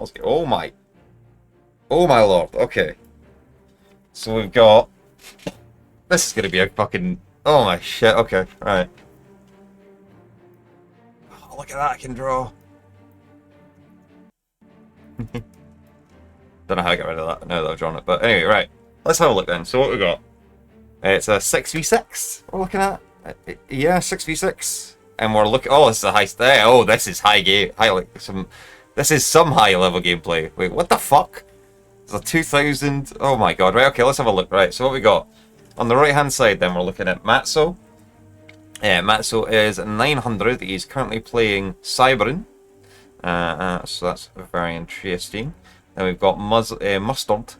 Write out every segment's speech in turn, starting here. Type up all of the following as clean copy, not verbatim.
Let's go. Oh my lord. Okay. So we've got. This is gonna be a fucking. Oh my shit. Okay. Right. Oh, look at that. I can draw. Don't know how I get rid of that now that I've drawn it. But anyway, right. Let's have a look then. So what we got? It's a 6v6 we're looking at. Yeah, 6v6. And we're looking. Oh, this is a high. Oh, this is high game. This is some high level gameplay. Wait, what the fuck? It's a 2000. Oh my god. Right. Okay. Let's have a look. Right. So what we got on the right hand side? Then we're looking at Matzo. Matzo is 900. He's currently playing Cyberin. So that's very interesting. Then we've got Mustard,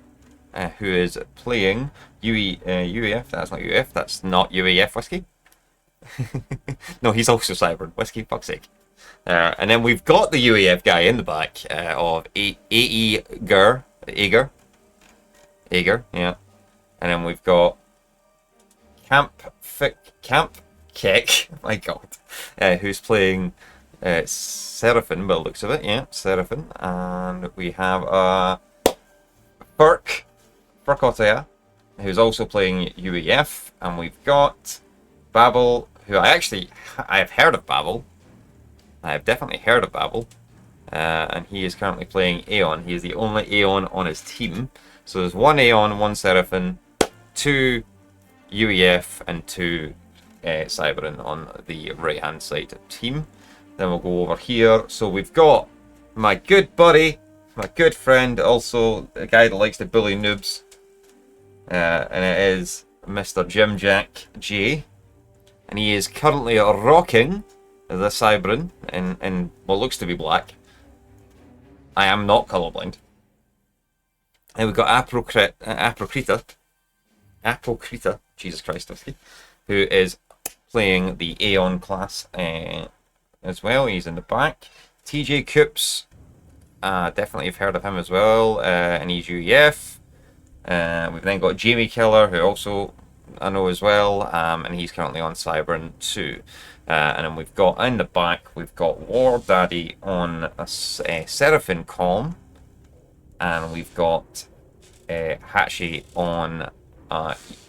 who is playing UEF. That's not UEF. That's not UEF whiskey. No, he's also Cyberin whiskey. Fuck's sake. And then we've got the UEF guy in the back of Ager, yeah. And then we've got Camp Keck, my god, who's playing Seraphim, by the looks of it, yeah, Seraphim. And we have Furkotya, who's also playing UEF. And we've got Babel, who I've heard of Babel. I have definitely heard of Babel. And he is currently playing Aeon. He is the only Aeon on his team. So there's one Aeon, one Seraphim, two UEF, and two Cyberin on the right hand side team. Then we'll go over here. So we've got my good buddy, my good friend, also a guy that likes to bully noobs. And it is Mr. JimJackJay. And he is currently rocking the Cyberin in what looks to be black. I am not colorblind. And we've got Aprocrita, Jesus Christ, who is playing the Aeon class as well. He's in the back. TJ Coops, definitely have heard of him as well, and he's UEF. We've then got Jamie Killer, who also I know as well, and he's currently on Cyberin too. And then we've got in the back, we've got War Daddy on a Seraphim com, and we've got Hatschi on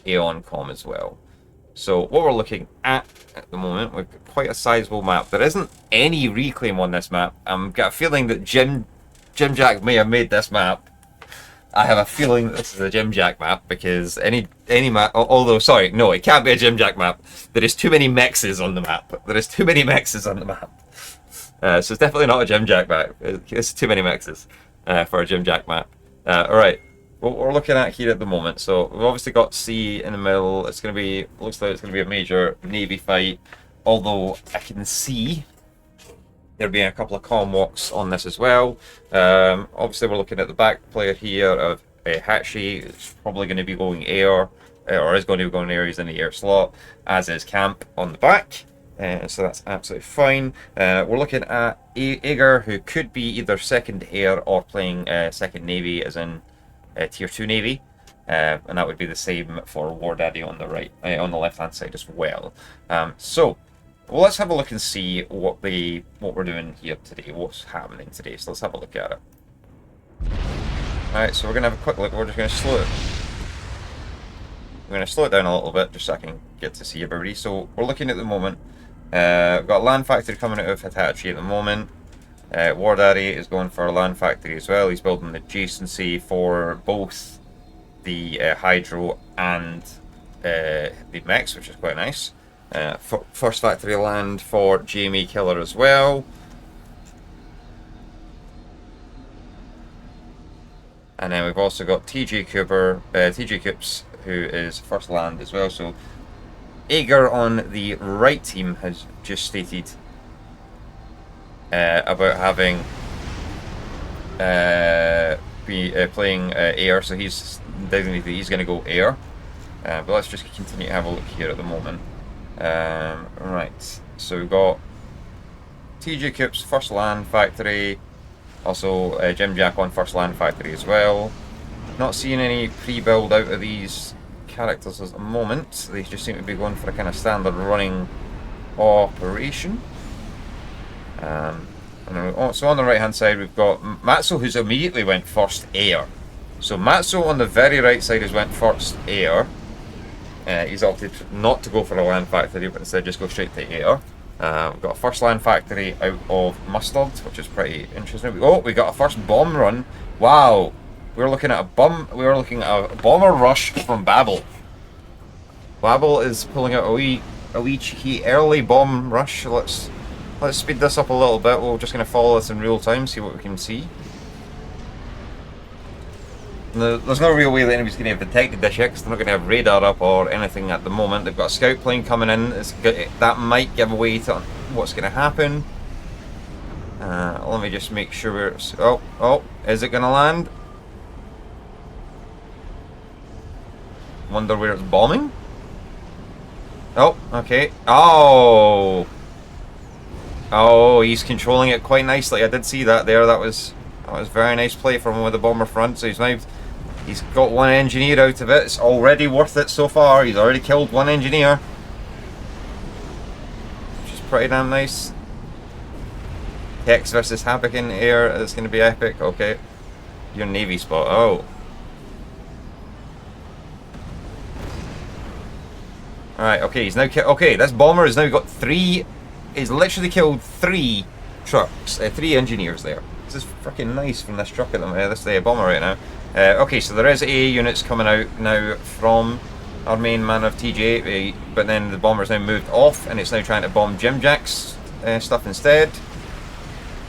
Aeon com as well. So what we're looking at the moment, we've got quite a sizable map. There isn't any reclaim on this map. I've got a feeling that JimJack may have made this map. I have a feeling that this is a JimJack map because any map, although sorry, no, it can't be a JimJack map. There is too many mexes on the map. There is too many mexes on the map. So it's definitely not a JimJack map. It's too many mexes for a JimJack map. All right, what we're looking at here at the moment. So we've obviously got C in the middle. It's going to be, looks like it's going to be a major Navy fight. Although I can see there'll be a couple of column walks on this as well. Obviously, we're looking at the back player here of Hatschi. It's probably going to be going air, or is going to be going air. He's in the air slot, as is Camp on the back. So that's absolutely fine. We're looking at Ager, who could be either second air or playing second navy, as in tier 2 navy. And that would be the same for War Daddy on the right, on the left hand side as well. Well, let's have a look and see what we're doing here today, what's happening today. So let's have a look at it. Alright, so we're going to have a quick look. We're just going to slow it. We're going to slow it down a little bit just so I can get to see everybody. So we're looking at the moment. We've got a land factory coming out of Hatschi at the moment. War Daddy is going for a land factory as well. He's building adjacency for both the Hydro and the mechs, which is quite nice. First factory land for Jamie Killer as well. And then we've also got TJ Coops, who is first land as well. So Ager on the right team has just stated about having playing air, so he's designated he's going to go air. But let's just continue to have a look here at the moment. Right, so we've got TJ Coops first land factory, also JimJack on first land factory as well. Not seeing any pre-build out of these characters at the moment. They just seem to be going for a kind of standard running operation. So on the right hand side we've got Matzo, who's immediately went first air. So Matzo on the very right side has went first air. He's opted not to go for a land factory, but instead just go straight to air. We've got a first land factory out of Mustard, which is pretty interesting. Oh, we got a first bomb run. Wow, we were looking at a bomber rush from Babel. Babel is pulling out a wee cheeky early bomb rush. Let's speed this up a little bit. We're just going to follow this in real time, see what we can see. There's no real way that anybody's going to have detected this yet, because they're not going to have radar up or anything at the moment. They've got a scout plane coming in. That might give away to what's going to happen. Let me just make sure we're... Oh, is it going to land? Wonder where it's bombing? Oh, okay. Oh, he's controlling it quite nicely. I did see that there. That was very nice play from him with the bomber front. So he's got one engineer out of it. It's already worth it so far. He's already killed one engineer, which is pretty damn nice. Hex versus Havoc in air. It's going to be epic. Okay, your navy spot. Oh. Alright, okay, he's now okay, this bomber has now got he's literally killed 3 trucks, 3 engineers there. This is freaking nice from this truck at them, this bomber right now. Okay, so there is AA units coming out now from our main man of TJ, but then the bomber's now moved off and it's now trying to bomb JimJack's stuff instead.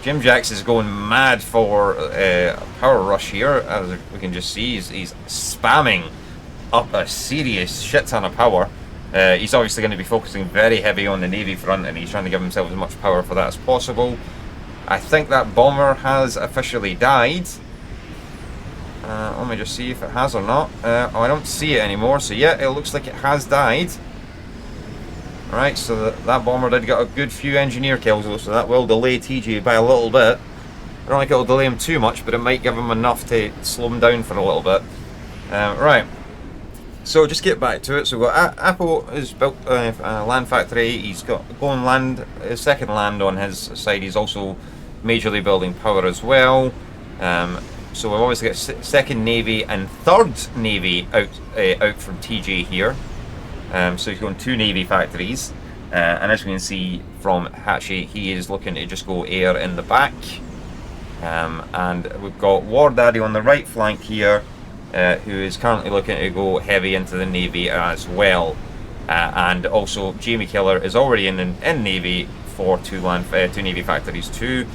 JimJack's is going mad for a power rush here, as we can just see. He's spamming up a serious shit ton of power. He's obviously going to be focusing very heavy on the navy front, and he's trying to give himself as much power for that as possible. I think that bomber has officially died. Let me just see if it has or not. Oh, I don't see it anymore, so yeah, it looks like it has died. Alright, so that bomber did get a good few engineer kills though, so that will delay TJ by a little bit. I don't think it'll delay him too much, but it might give him enough to slow him down for a little bit. Right. So just get back to it. So we've got Apo has built a land factory. He's got his second land on his side. He's also majorly building power as well. So we've obviously got second navy and third navy out from TJ here. So he's going 2 navy factories, and as we can see from Hatschi, he is looking to just go air in the back. And we've got War Daddy on the right flank here, who is currently looking to go heavy into the navy as well, and also Jamie Killer is already in navy for 2 navy factories too.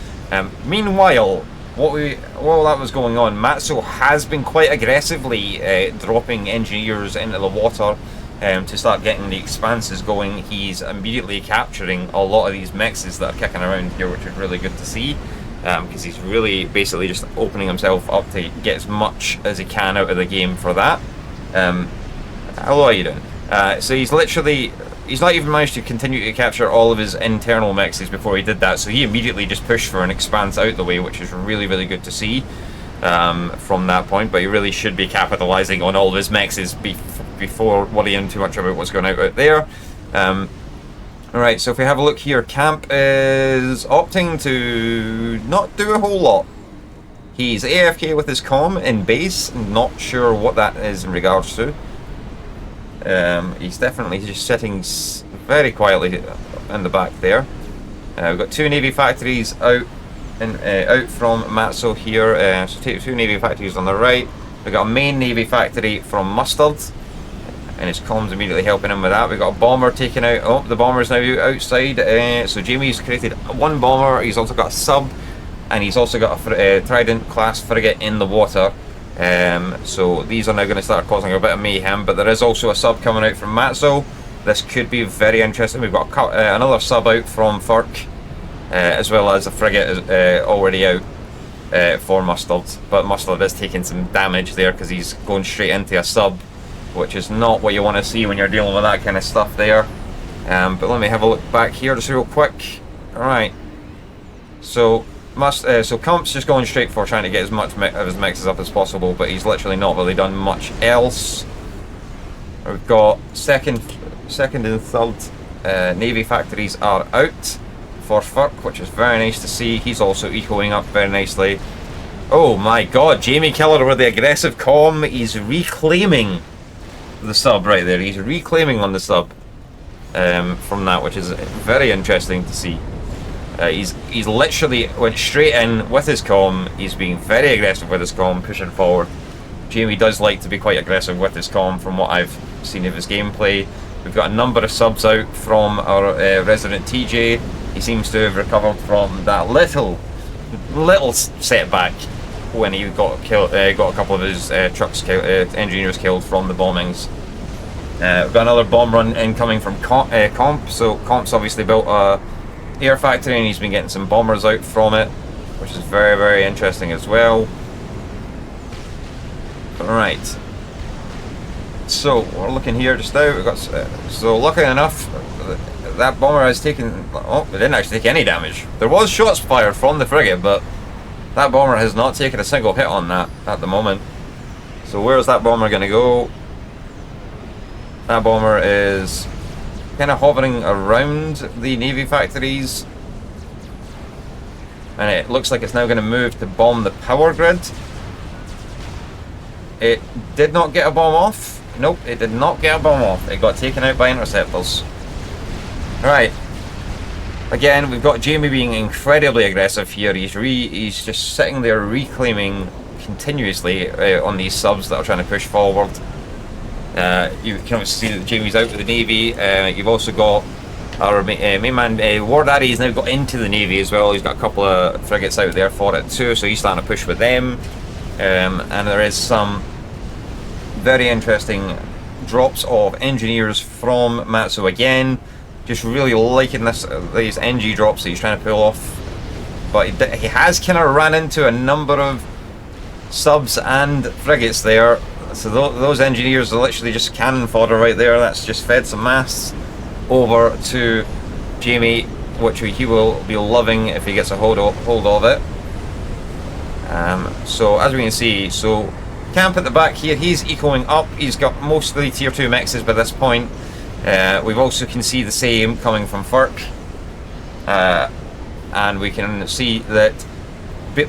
Meanwhile, while that was going on, Matzo has been quite aggressively dropping engineers into the water to start getting the expanses going. He's immediately capturing a lot of these mexes that are kicking around here, which is really good to see. Because he's really basically just opening himself up to get as much as he can out of the game for that. How are you doing? So he's not even managed to continue to capture all of his internal mexes before he did that, so he immediately just pushed for an expanse out the way, which is really, really good to see from that point. But he really should be capitalizing on all of his mexes before worrying too much about what's going out there. Alright, so if we have a look here, Camp is opting to not do a whole lot. He's AFK with his comm in base, not sure what that is in regards to. He's definitely just sitting very quietly in the back there. We've got 2 navy factories out from Matzo here, so 2 navy factories on the right. We've got a main navy factory from Mustard, and his comms immediately helping him with that. We've got a bomber taken out. Oh, the bomber's now outside. So Jamie's created 1 bomber. He's also got a sub, and he's also got a Trident class frigate in the water. So these are now going to start causing a bit of mayhem. But there is also a sub coming out from Matzo. This could be very interesting. We've got another sub out from Furk, as well as a frigate already out for Mustard. But Mustard is taking some damage there because he's going straight into a sub, which is not what you want to see when you're dealing with that kind of stuff there. But let me have a look back here just real quick. Alright, so Comp's just going straight for trying to get as much of his mixes up as possible, but he's literally not really done much else. We've got second and third navy factories are out for Furk, which is very nice to see. He's also ecoing up very nicely. Oh my god, Jamie Killer with the aggressive comm. He's reclaiming the sub right there. He's reclaiming on the sub from that, which is very interesting to see. He's literally went straight in with his comm. He's being very aggressive with his comm, pushing forward. Jamie does like to be quite aggressive with his comm from what I've seen of his gameplay. We've got a number of subs out from our resident TJ. He seems to have recovered from that little setback when he got killed, got a couple of his engineers killed from the bombings. We've got another bomb run incoming from Comp. So Comp's obviously built a air factory and he's been getting some bombers out from it, which is very, very interesting as well. Alright, so we're looking here just now. We've got so lucky enough that bomber has taken, oh, it didn't actually take any damage. There was shots fired from the frigate, but that bomber has not taken a single hit on that at the moment. So where is that bomber going to go? That bomber is kind of hovering around the Navy factories, and it looks like it's now going to move to bomb the power grid. It did not get a bomb off. Nope, it did not get a bomb off. It got taken out by interceptors. Right. Again, we've got Jamie being incredibly aggressive here. He's just sitting there reclaiming continuously on these subs that are trying to push forward. You can obviously see that Jamie's out with the Navy. You've also got our main man, War Daddy, has now got into the Navy as well. He's got a couple of frigates out there for it too, so he's starting to push with them. And there is some very interesting drops of engineers from Matzo again. Just really liking these NG drops that he's trying to pull off. But he has kind of ran into a number of subs and frigates there. So those engineers are literally just cannon fodder right there. That's just fed some mass over to Jamie, which he will be loving if he gets a hold of it. So as we can see, so Camp at the back here, he's ecoing up. He's got mostly tier 2 mixes by this point. We've also can see the same coming from Furk. And we can see that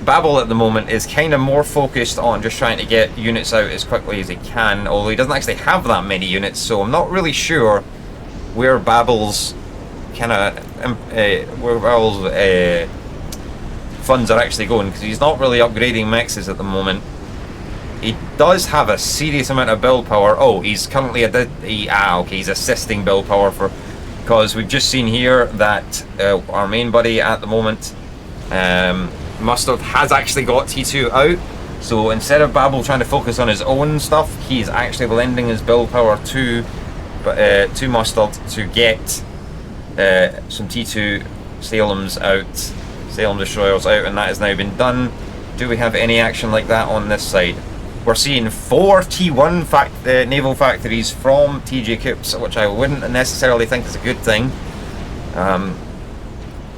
Babel at the moment is kind of more focused on just trying to get units out as quickly as he can, although he doesn't actually have that many units, so I'm not really sure where Babel's kind of funds are actually going, because he's not really upgrading mixes at the moment. He does have a serious amount of build power. Oh, he's currently he's assisting build power because we've just seen here that our main buddy at the moment, Mustard, has actually got T2 out. So instead of Babel trying to focus on his own stuff, he's actually lending his build power to Mustard to get some T2 Salem destroyers out, and that has now been done. Do we have any action like that on this side? We're seeing 4 T1 naval factories from TJ Coops, which I wouldn't necessarily think is a good thing.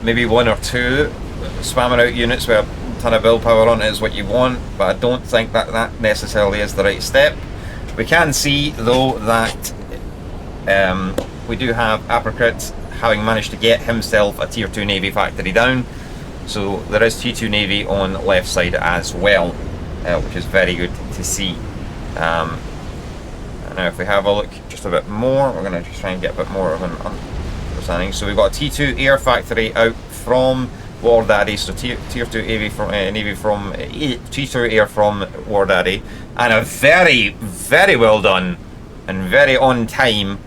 Maybe 1 or 2 spamming out units with a ton of build power on it is what you want, but I don't think that necessarily is the right step. We can see though that we do have Aprocrita having managed to get himself a tier 2 Navy factory down, so there is T2 Navy on the left side as well, which is very good to see. Now if we have a look just a bit more, we're going to just try and get a bit more of an understanding. So we've got a T2 air factory out from War Daddy, so tier 2 Navy from T2 air from War Daddy, and a very, very well done and very on time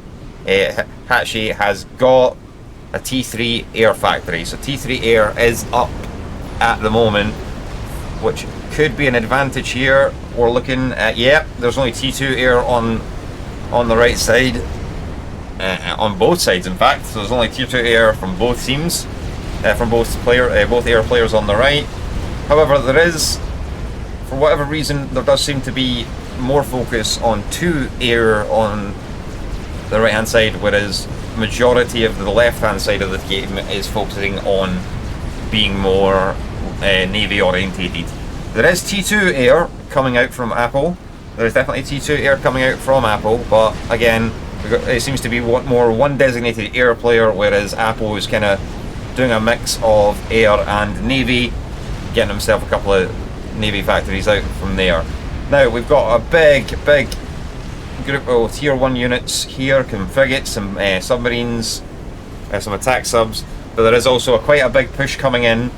Hatschi has got a T3 air factory. So T3 air is up at the moment, which could be an advantage here. We're looking at, yeah, there's only T2 air on the right side, on both sides in fact. So there's only tier 2 air from both teams, from both air players on the right. However, there is, for whatever reason, there does seem to be more focus on 2 air on the right hand side, whereas majority of the left hand side of the game is focusing on being more navy orientated. There is T2 air coming out from Apple. There is definitely T2 air coming out from Apple, but again, it seems to be more one designated air player, whereas Apple is kind of doing a mix of air and navy, getting himself a couple of navy factories out from there. Now we've got a big group of tier 1 units here, some frigates, some submarines, some attack subs, but there is also quite a big push coming in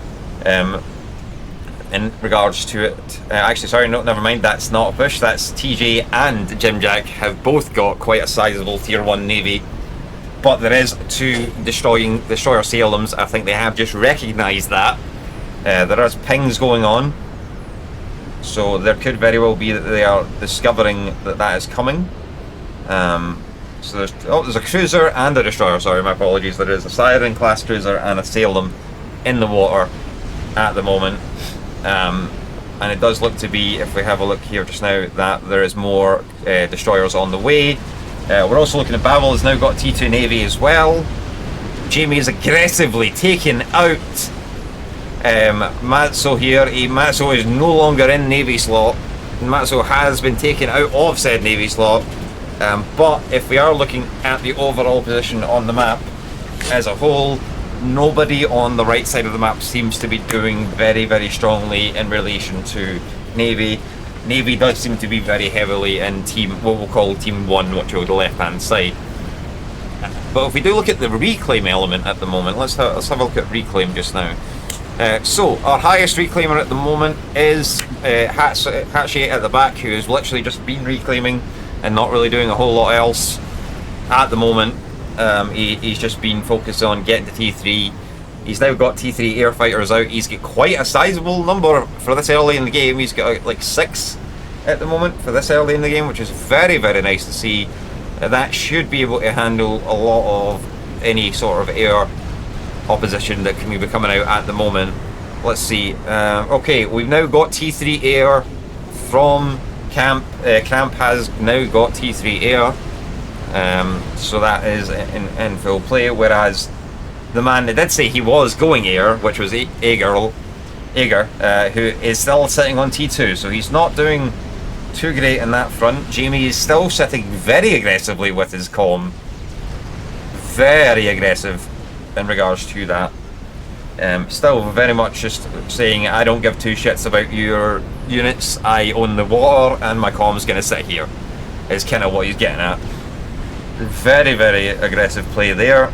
regards to it. Actually, sorry, no, never mind, that's not a push, that's TJ and JimJack have both got quite a sizable tier 1 navy. But there is 2 destroyer Salems. I think they have just recognised that. There is pings going on. So there could very well be that they are discovering that that is coming. So there's a cruiser and a destroyer, sorry, my apologies. There is a Siren class cruiser and a Salem in the water at the moment. And it does look to be, if we have a look here just now, that there is more destroyers on the way. We're also looking at Babel has now got T2 Navy as well. Jamie is aggressively taking out Matzo here. Matzo is no longer in Navy slot. Matzo has been taken out of said Navy slot. But if we are looking at the overall position on the map as a whole, nobody on the right side of the map seems to be doing very strongly in relation to Navy. Navy does seem to be very heavily in what we'll call Team 1, which is the left hand side. But if we do look at the reclaim element at the moment, let's have a look at reclaim just now. So our highest reclaimer at the moment is Hatschi at the back, who has literally just been reclaiming and not really doing a whole lot else at the moment. He's just been focused on getting to T3. He's now got T3 air fighters out. He's got quite a sizable number for this early in the game. He's got like 6 at the moment for this early in the game, which is very nice to see. That should be able to handle a lot of any sort of air opposition that can be coming out at the moment. Let's see. Okay, we've now got T3 air from Camp. Camp has now got T3 air, so that is in full play, whereas the man that did say he was going air, which was Ager, who is still sitting on T2, so he's not doing too great in that front. Jamie is still sitting very aggressively with his comm, very aggressive in regards to that. Still very much just saying, I don't give 2 shits about your units, I own the water and my comm's gonna sit here, is kind of what he's getting at. Very aggressive play there.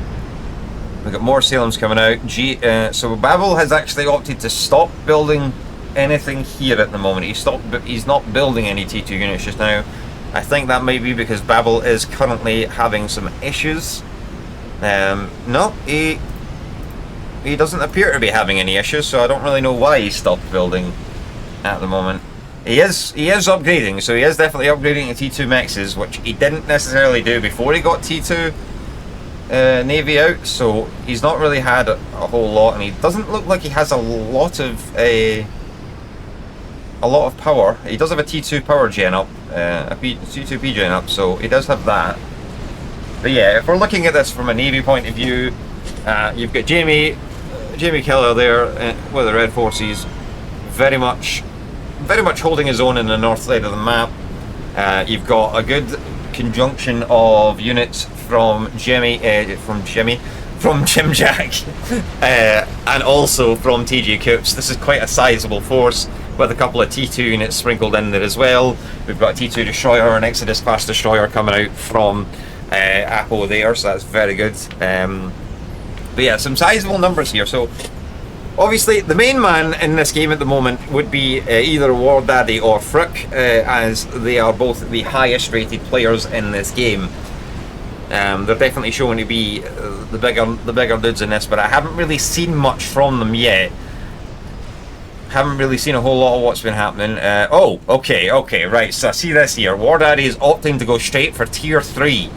We've got more Salems coming out. So Babel has actually opted to stop building anything here at the moment. He's not building any T2 units just now. I think that may be because Babel is currently having some issues. No, he doesn't appear to be having any issues, so I don't really know why he stopped building at the moment. He is upgrading, so he is definitely upgrading to T2 mexes, which he didn't necessarily do before he got T2 Navy out, so he's not really had a whole lot, and he doesn't look like he has a lot of power. He does have a T2 power gen up, a T2P gen up, so he does have that. But yeah, if we're looking at this from a Navy point of view, you've got Jamie Keller there with the Red Forces, very much holding his own in the north side of the map. You've got a good conjunction of units from JimJack, and also from TJ Coops. This is quite a sizable force with a couple of T2 units sprinkled in there as well. We've got a T2 destroyer, an Exodus class destroyer coming out from Apo there, so that's very good. But yeah, some sizable numbers here. So obviously the main man in this game at the moment would be either War Daddy or Frick, as they are both the highest rated players in this game. They're definitely showing to be the bigger dudes in this, but I haven't really seen much from them yet. Haven't really seen a whole lot of what's been happening. Oh, okay, right, so I see this here. War Daddy is opting to go straight for tier 3.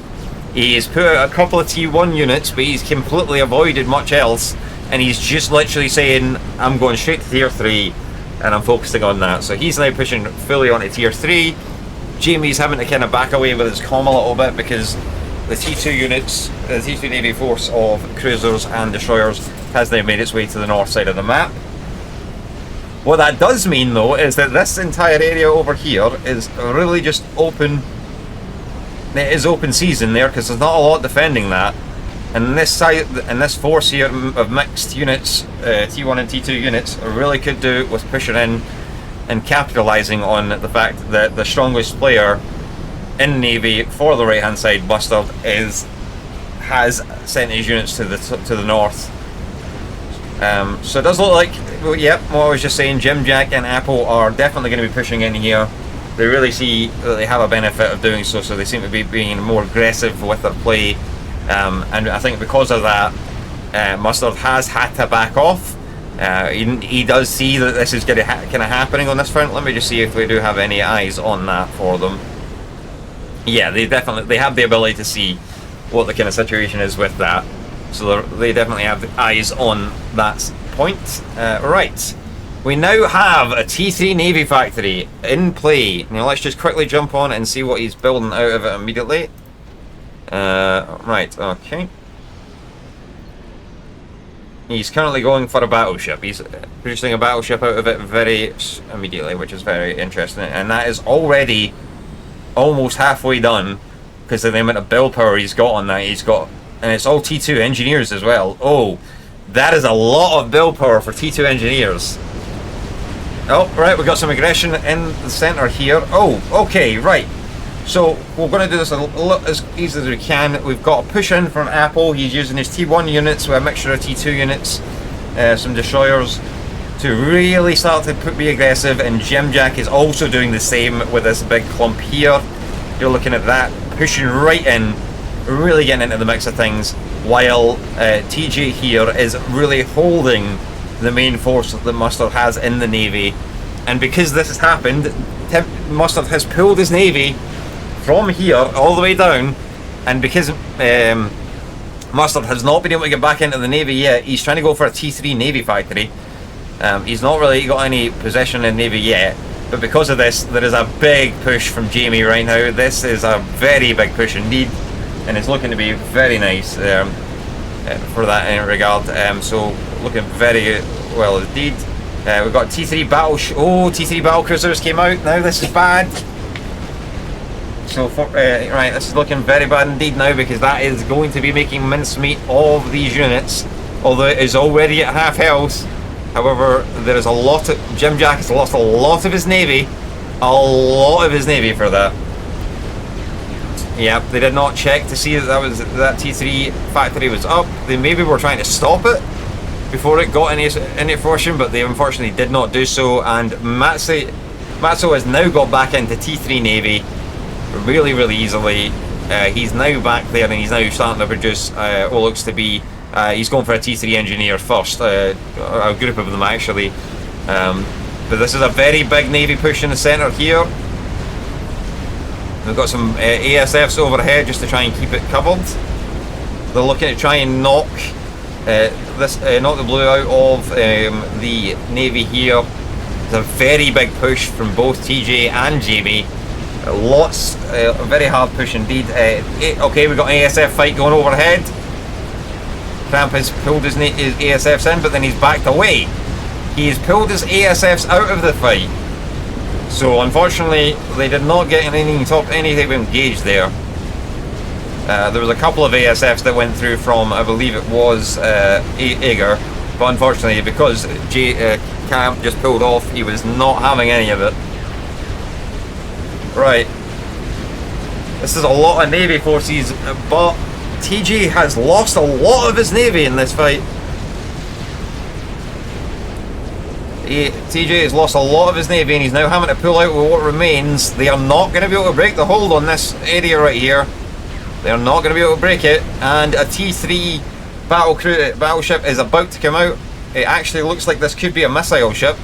He's put out a couple of T1 units, but he's completely avoided much else, and he's just literally saying, I'm going straight to tier 3, and I'm focusing on that. So he's now pushing fully onto tier 3. Jamie's having to kind of back away with his comm a little bit, because the T2 units, the T2 Navy force of cruisers and destroyers has now made its way to the north side of the map. What that does mean though is that this entire area over here is really just open. It is open season there, because there's not a lot defending that. And this side, and this force here of mixed units, T1 and T2 units, really could do with pushing in and capitalising on the fact that the strongest player in Navy for the right hand side, Mustard, has sent his units to the north. So it does look like, well, yep, what I was just saying, JimJack and Apple are definitely going to be pushing in here. They really see that they have a benefit of doing so, so they seem to be being more aggressive with their play. And I think because of that, Mustard has had to back off. He does see that this is kind of happening on this front. Let me just see if we do have any eyes on that for them. Yeah, they have the ability to see what the kind of situation is with that. So they definitely have the eyes on that point. Right, we now have a T3 Navy factory in play. Now let's just quickly jump on and see what he's building out of it immediately. Right, okay. He's currently going for a battleship. He's producing a battleship out of it very immediately, which is very interesting. And that is already almost halfway done because of the amount of build power he's got on that. He's got, and it's all T2 engineers as well. Oh, that is a lot of build power for T2 engineers. Oh, right, we've got some aggression in the center here. Oh, okay, right. So we're going to do this as easy as we can. We've got a push in from Apple. He's using his T1 units with a mixture of T2 units, some destroyers, to really start to be aggressive. And JimJack is also doing the same with this big clump here. You're looking at that, pushing right in, really getting into the mix of things, while TJ here is really holding the main force that Mustard has in the Navy. And because this has happened, Mustard has pulled his Navy from here all the way down, and because Mustard has not been able to get back into the Navy yet, he's trying to go for a T3 Navy factory. He's not really got any possession in Navy yet, but because of this, there is a big push from Jamie right now. This is a very big push indeed, and it's looking to be very nice for that in regard. So looking very well indeed. We've got T3 T3 battle cruisers came out. Now this is bad. So right, this is looking very bad indeed now, because that is going to be making mincemeat of these units, although it is already at half health. However, there is a lot of JimJack has lost a lot of his navy, for that. Yep, they did not check to see that T3 factory was up. They maybe were trying to stop it before it got any fruition, but they unfortunately did not do so. And Matzo has now got back into T3 Navy really easily. He's now back there, and he's now starting to produce what looks to be he's going for a T3 engineer first, a group of them actually, but this is a very big Navy push in the centre here. We've got some ASFs overhead just to try and keep it covered. They're looking to try and knock knock the blue out of the Navy here. It's a very big push from both TJ and Jamie. Lots, a very hard push indeed. Okay, we've got an ASF fight going overhead. Cramp has pulled his ASFs in, but then he's backed away. He has pulled his ASFs out of the fight. So unfortunately, they did not get any type of engage there. There was a couple of ASFs that went through from, I believe it was Ager, but unfortunately, because Camp just pulled off, he was not having any of it. Right, this is a lot of Navy forces, but TJ has lost a lot of his Navy in this fight. TJ has lost a lot of his Navy, and he's now having to pull out with what remains. They are not going to be able to break the hold on this area right here. They are not going to be able to break it, and a T3 battleship is about to come out. It actually looks like this could be a missile ship.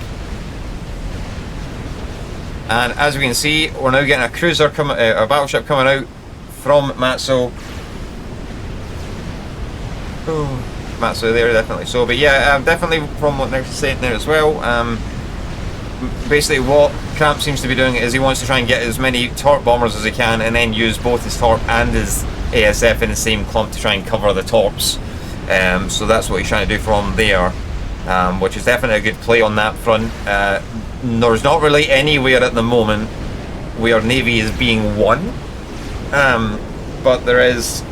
And as we can see, we're now getting a cruiser a battleship coming out from Matzo. Matzo there, definitely. So, but yeah, definitely from what they're saying there as well. Basically, what Cramp seems to be doing is he wants to try and get as many torp bombers as he can, and then use both his torp and his ASF in the same clump to try and cover the torps. So that's what he's trying to do from there, which is definitely a good play on that front. There's not really anywhere at the moment where Navy is being won, but there is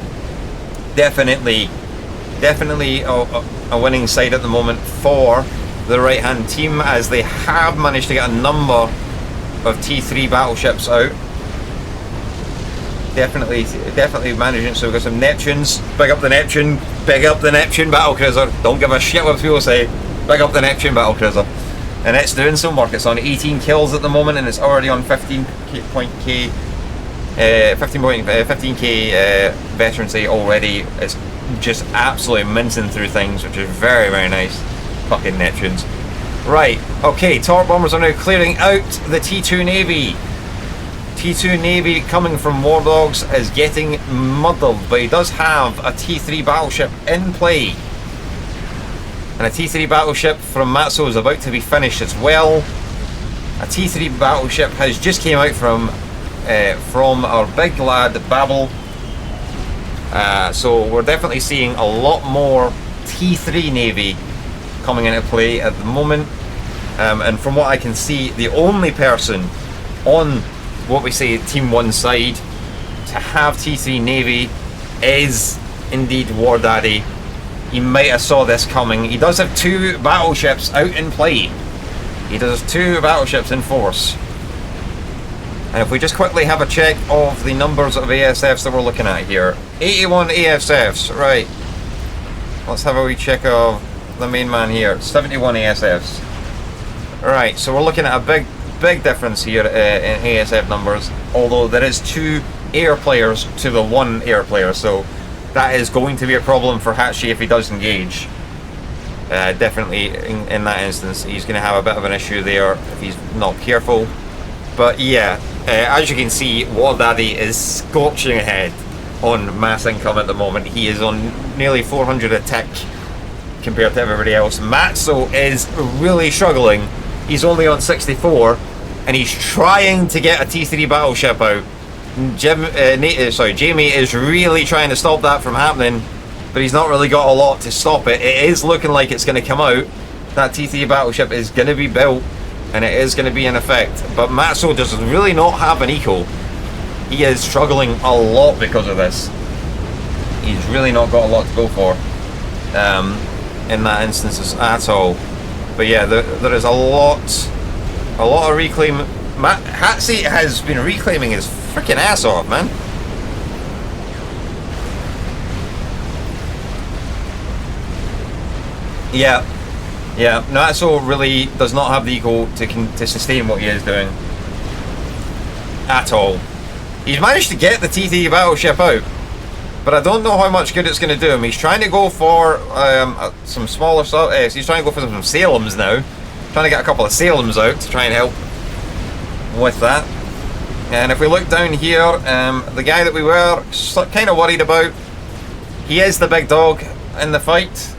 definitely definitely a winning side at the moment for the right-hand team, as they have managed to get a number of T3 battleships out. Definitely managing. So we've got some Neptunes. Big up the Neptune. Big up the Neptune battlecruiser. Don't give a shit what people say. Big up the Neptune battlecruiser. And it's doing some work. It's on 18 kills at the moment, and it's already on 15k veterancy already. It's just absolutely mincing through things, which is very, very nice. Fucking Neptunes. Right, okay, torp bombers are now clearing out the T2 Navy. T2 Navy coming from War Dogs is getting muddled, but he does have a T3 battleship in play. And a T3 battleship from Matzo is about to be finished as well. A T3 battleship has just came out from our big lad Babel. So we're definitely seeing a lot more T3 Navy coming into play at the moment. And from what I can see, the only person on what we say Team 1 side to have T3 Navy is indeed War Daddy. He might have saw this coming. He does have 2 battleships out in play. He does 2 battleships in force. And if we just quickly have a check of the numbers of ASFs that we're looking at here. 81 ASFs, right. Let's have a wee check of the main man here. 71 ASFs. Right, so we're looking at a big difference here in ASF numbers, although there is 2 air players to the 1 air player, so that is going to be a problem for Hatschi if he does engage. Definitely in that instance he's going to have a bit of an issue there if he's not careful. But yeah, as you can see, War Daddy is scorching ahead on mass income at the moment. He is on nearly 400 a tick compared to everybody else. Matzo is really struggling. He's only on 64, and he's trying to get a T3 battleship out. Jamie is really trying to stop that from happening, but he's not really got a lot to stop it. It is looking like it's going to come out. That T3 battleship is going to be built, and it is going to be in effect. But Matzo does really not have an eco. He is struggling a lot because of this. He's really not got a lot to go for in that instance at all. But yeah, there is a lot of reclaim. Hatschi has been reclaiming his freaking ass off, man. Yeah, Matzo really does not have the eco to sustain what he is doing at all. He's managed to get the T3 battleship out, but I don't know how much good it's going to do him. He's trying to go for some smaller stuff. He's trying to go for some Salems now. Trying to get a couple of Salems out to try and help with that. And if we look down here, the guy that we were kind of worried about, he is the big dog in the fight.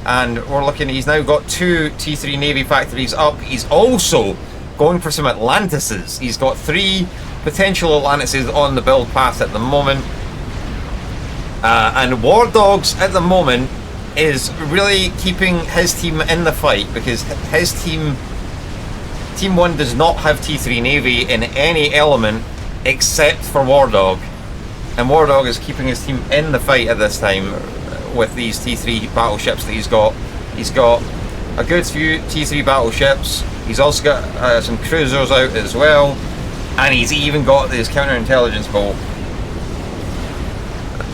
And we're looking, he's now got 2 T3 Navy factories up. He's also going for some Atlantises. He's got 3 potential Atlantises on the build path at the moment. And War Dogs at the moment is really keeping his team in the fight, because his Team 1 does not have T3 Navy in any element except for War Dog. And War Dog is keeping his team in the fight at this time with these T3 battleships that he's got. He's got a good few T3 battleships. He's also got some cruisers out as well. And he's even got this counterintelligence boat.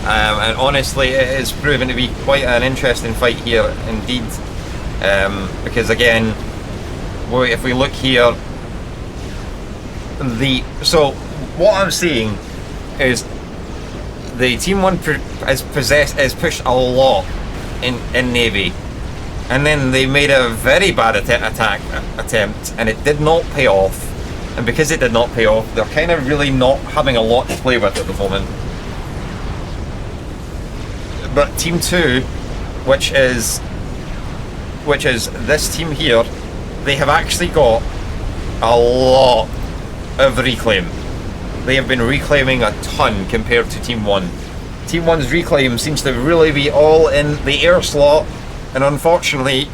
And honestly, it is proven to be quite an interesting fight here indeed. Because again, if we look here, so what I'm seeing is the Team 1 is pushed a lot in Navy, and then they made a very bad attack attempt, and it did not pay off. And because it did not pay off, they're kind of really not having a lot to play with at the moment. But Team 2, which is this team here, they have actually got a lot of reclaim. They have been reclaiming a ton compared to Team 1. Team 1's reclaim seems to really be all in the air slot, and unfortunately,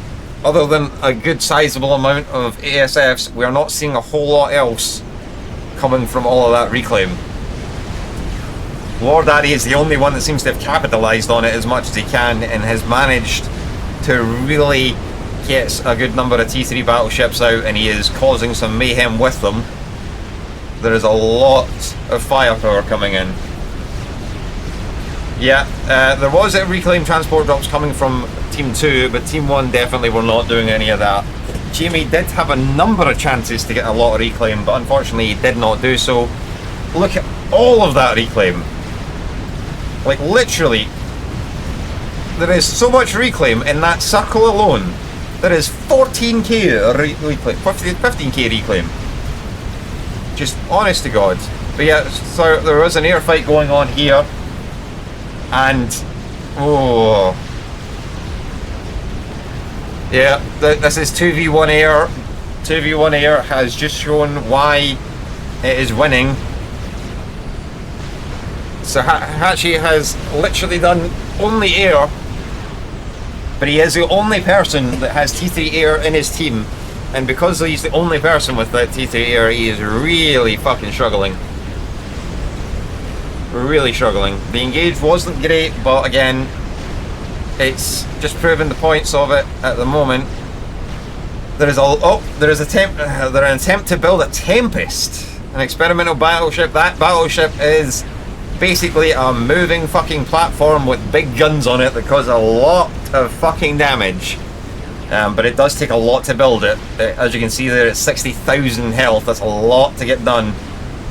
other than a good sizable amount of ASFs, we are not seeing a whole lot else coming from all of that reclaim. War Daddy is the only one that seems to have capitalised on it as much as he can and has managed to really get a good number of T3 battleships out, and he is causing some mayhem with them. There is a lot of firepower coming in. Yeah, there was a reclaim transport drops coming from Team 2, but Team 1 definitely were not doing any of that. Jamie did have a number of chances to get a lot of reclaim, but unfortunately he did not do so. Look at all of that reclaim. Like, literally, there is so much reclaim in that circle alone. There is 14k reclaim, 15k reclaim. Just honest to God. But yeah, so there was an air fight going on here. And, oh. Yeah, this is 2v1 air. 2v1 air has just shown why it is winning. So Hatschi has literally done only air, but he is the only person that has T3 air in his team, and because he's the only person with that T3 air, he is really fucking struggling. Really struggling. The engage wasn't great, but again, it's just proving the points of it at the moment. There is an attempt to build a Tempest, an experimental battleship. That battleship is basically a moving fucking platform with big guns on it that cause a lot of fucking damage. But it does take a lot to build it. As you can see there, it's 60,000 health. That's a lot to get done.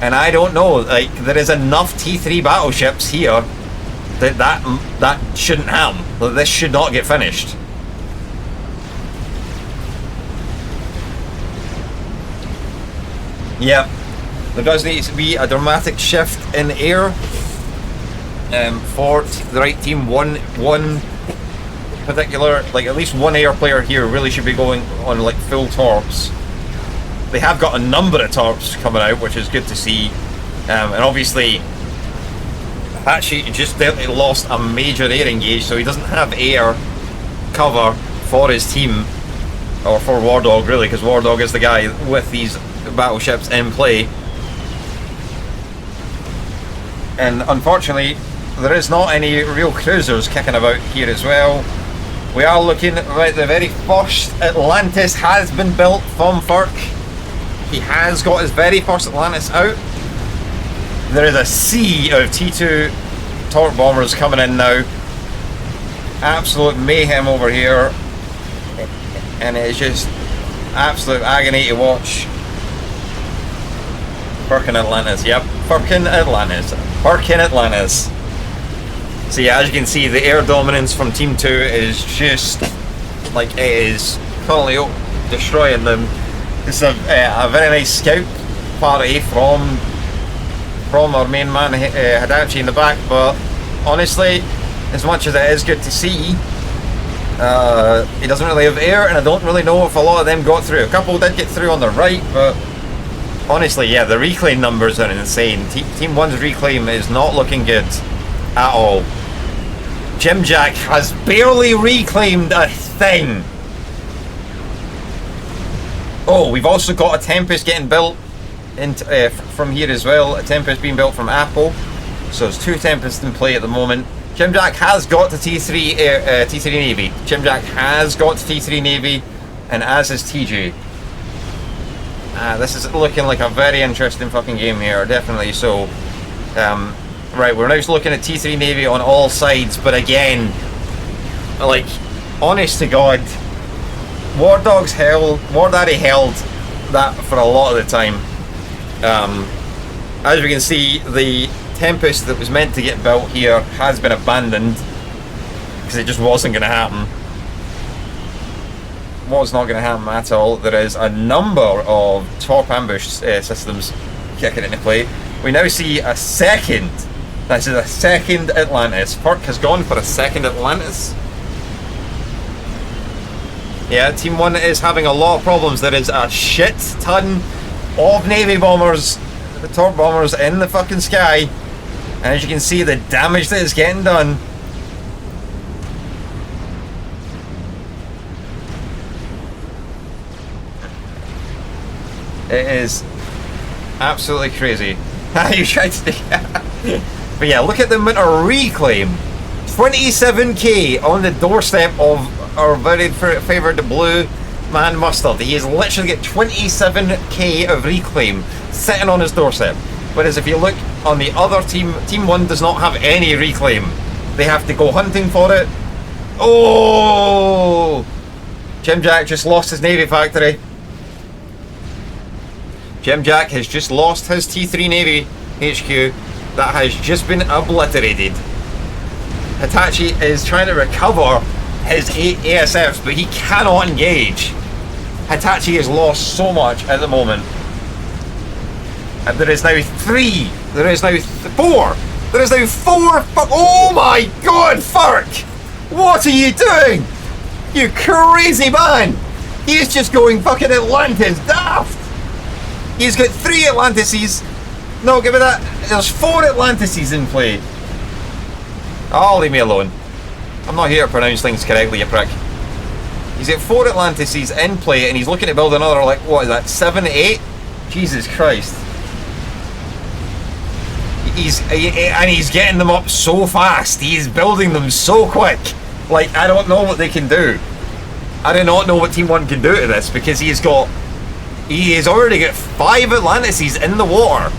And I don't know, like, there is enough T3 battleships here that shouldn't happen. This should not get finished. Yep. There does need to be a dramatic shift in air for the right team. One particular, like at least one air player here really should be going on like full torps. They have got a number of torps coming out, which is good to see. And obviously Hatschi just lost a major air engage, so he doesn't have air cover for his team, or for War Dog really, because War Dog is the guy with these battleships in play. And unfortunately, there is not any real cruisers kicking about here as well. We are looking at the very first Atlantis has been built from Furk. He has got his very first Atlantis out. There is a sea of T2 torp bombers coming in now. Absolute mayhem over here. And it's just absolute agony to watch. Furkin Atlantis, yep. Furkin Atlantis. Furkin Atlantis. So yeah, as you can see, the air dominance from Team 2 is just, like, it is totally destroying them. It's a very nice scout party from our main man, Hatschi, in the back, but honestly, as much as it is good to see, he doesn't really have air, and I don't really know if a lot of them got through. A couple did get through on the right, but honestly, yeah, the reclaim numbers are insane. Team 1's reclaim is not looking good at all. JimJack has barely reclaimed a thing. Oh, we've also got a Tempest getting built from here as well. A Tempest being built from Apple. So there's two Tempests in play at the moment. JimJack has got to T3 Navy. JimJack has got to T3 Navy, and as is TJ. This is looking like a very interesting fucking game here, definitely. So, right, we're now just looking at T3 Navy on all sides, but again, like, honest to God, War Daddy held that for a lot of the time. As we can see, the Tempest that was meant to get built here has been abandoned because it just wasn't going to happen. Was not going to happen at all. There is a number of torp ambush systems kicking into play. We now see a second. This is a second Atlantis. Furk has gone for a second Atlantis. Yeah, Team 1 is having a lot of problems. There is a shit ton of Navy bombers, the torp bombers in the fucking sky. And as you can see, the damage that is getting done. It is absolutely crazy. You tried to But yeah, look at the amount of reclaim. 27k on the doorstep of our very favoured blue man Mustard. He has literally got 27k of reclaim sitting on his doorstep. Whereas if you look on the other team, Team 1 does not have any reclaim. They have to go hunting for it. Oh! JimJack just lost his Navy factory. JimJack has just lost his T3 Navy HQ. That has just been obliterated. Hatschi is trying to recover his ASFs, but he cannot engage. Hatschi has lost so much at the moment. And there is now 3. There is now 4. There is now 4. Oh my god, Furk! What are you doing? You crazy man! He's just going fucking Atlantis daft! He's got 3 Atlantises. No, give me that. There's 4 Atlantises in play. Oh, leave me alone. I'm not here to pronounce things correctly, you prick. He's got 4 Atlantises in play and he's looking to build another, like, what is that, 7, 8? Jesus Christ. He's getting them up so fast. He's building them so quick. Like, I don't know what they can do. I do not know what Team 1 can do to this, because he has already got 5 Atlantises in the water.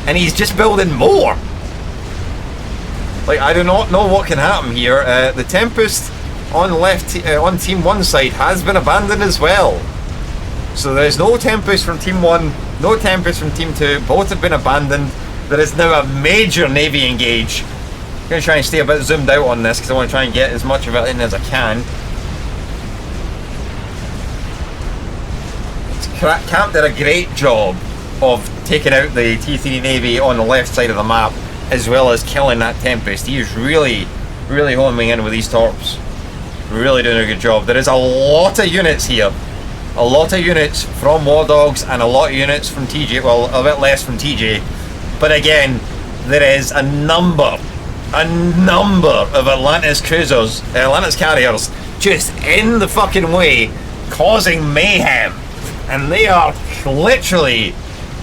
And he's just building more. Like, I do not know what can happen here. The Tempest on on Team 1 side has been abandoned as well. So there's no Tempest from Team 1, no Tempest from Team 2. Both have been abandoned. There is now a major Navy engage. I'm going to try and stay a bit zoomed out on this because I want to try and get as much of it in as I can. Camp did a great job of taking out the T3 Navy on the left side of the map, as well as killing that Tempest. He is really, really homing in with these torps. Really doing a good job. There is a lot of units here. A lot of units from War Dogs and a lot of units from TJ. Well, a bit less from TJ. But again, there is a number of Atlantis cruisers, Atlantis carriers, just in the fucking way, causing mayhem. And they are literally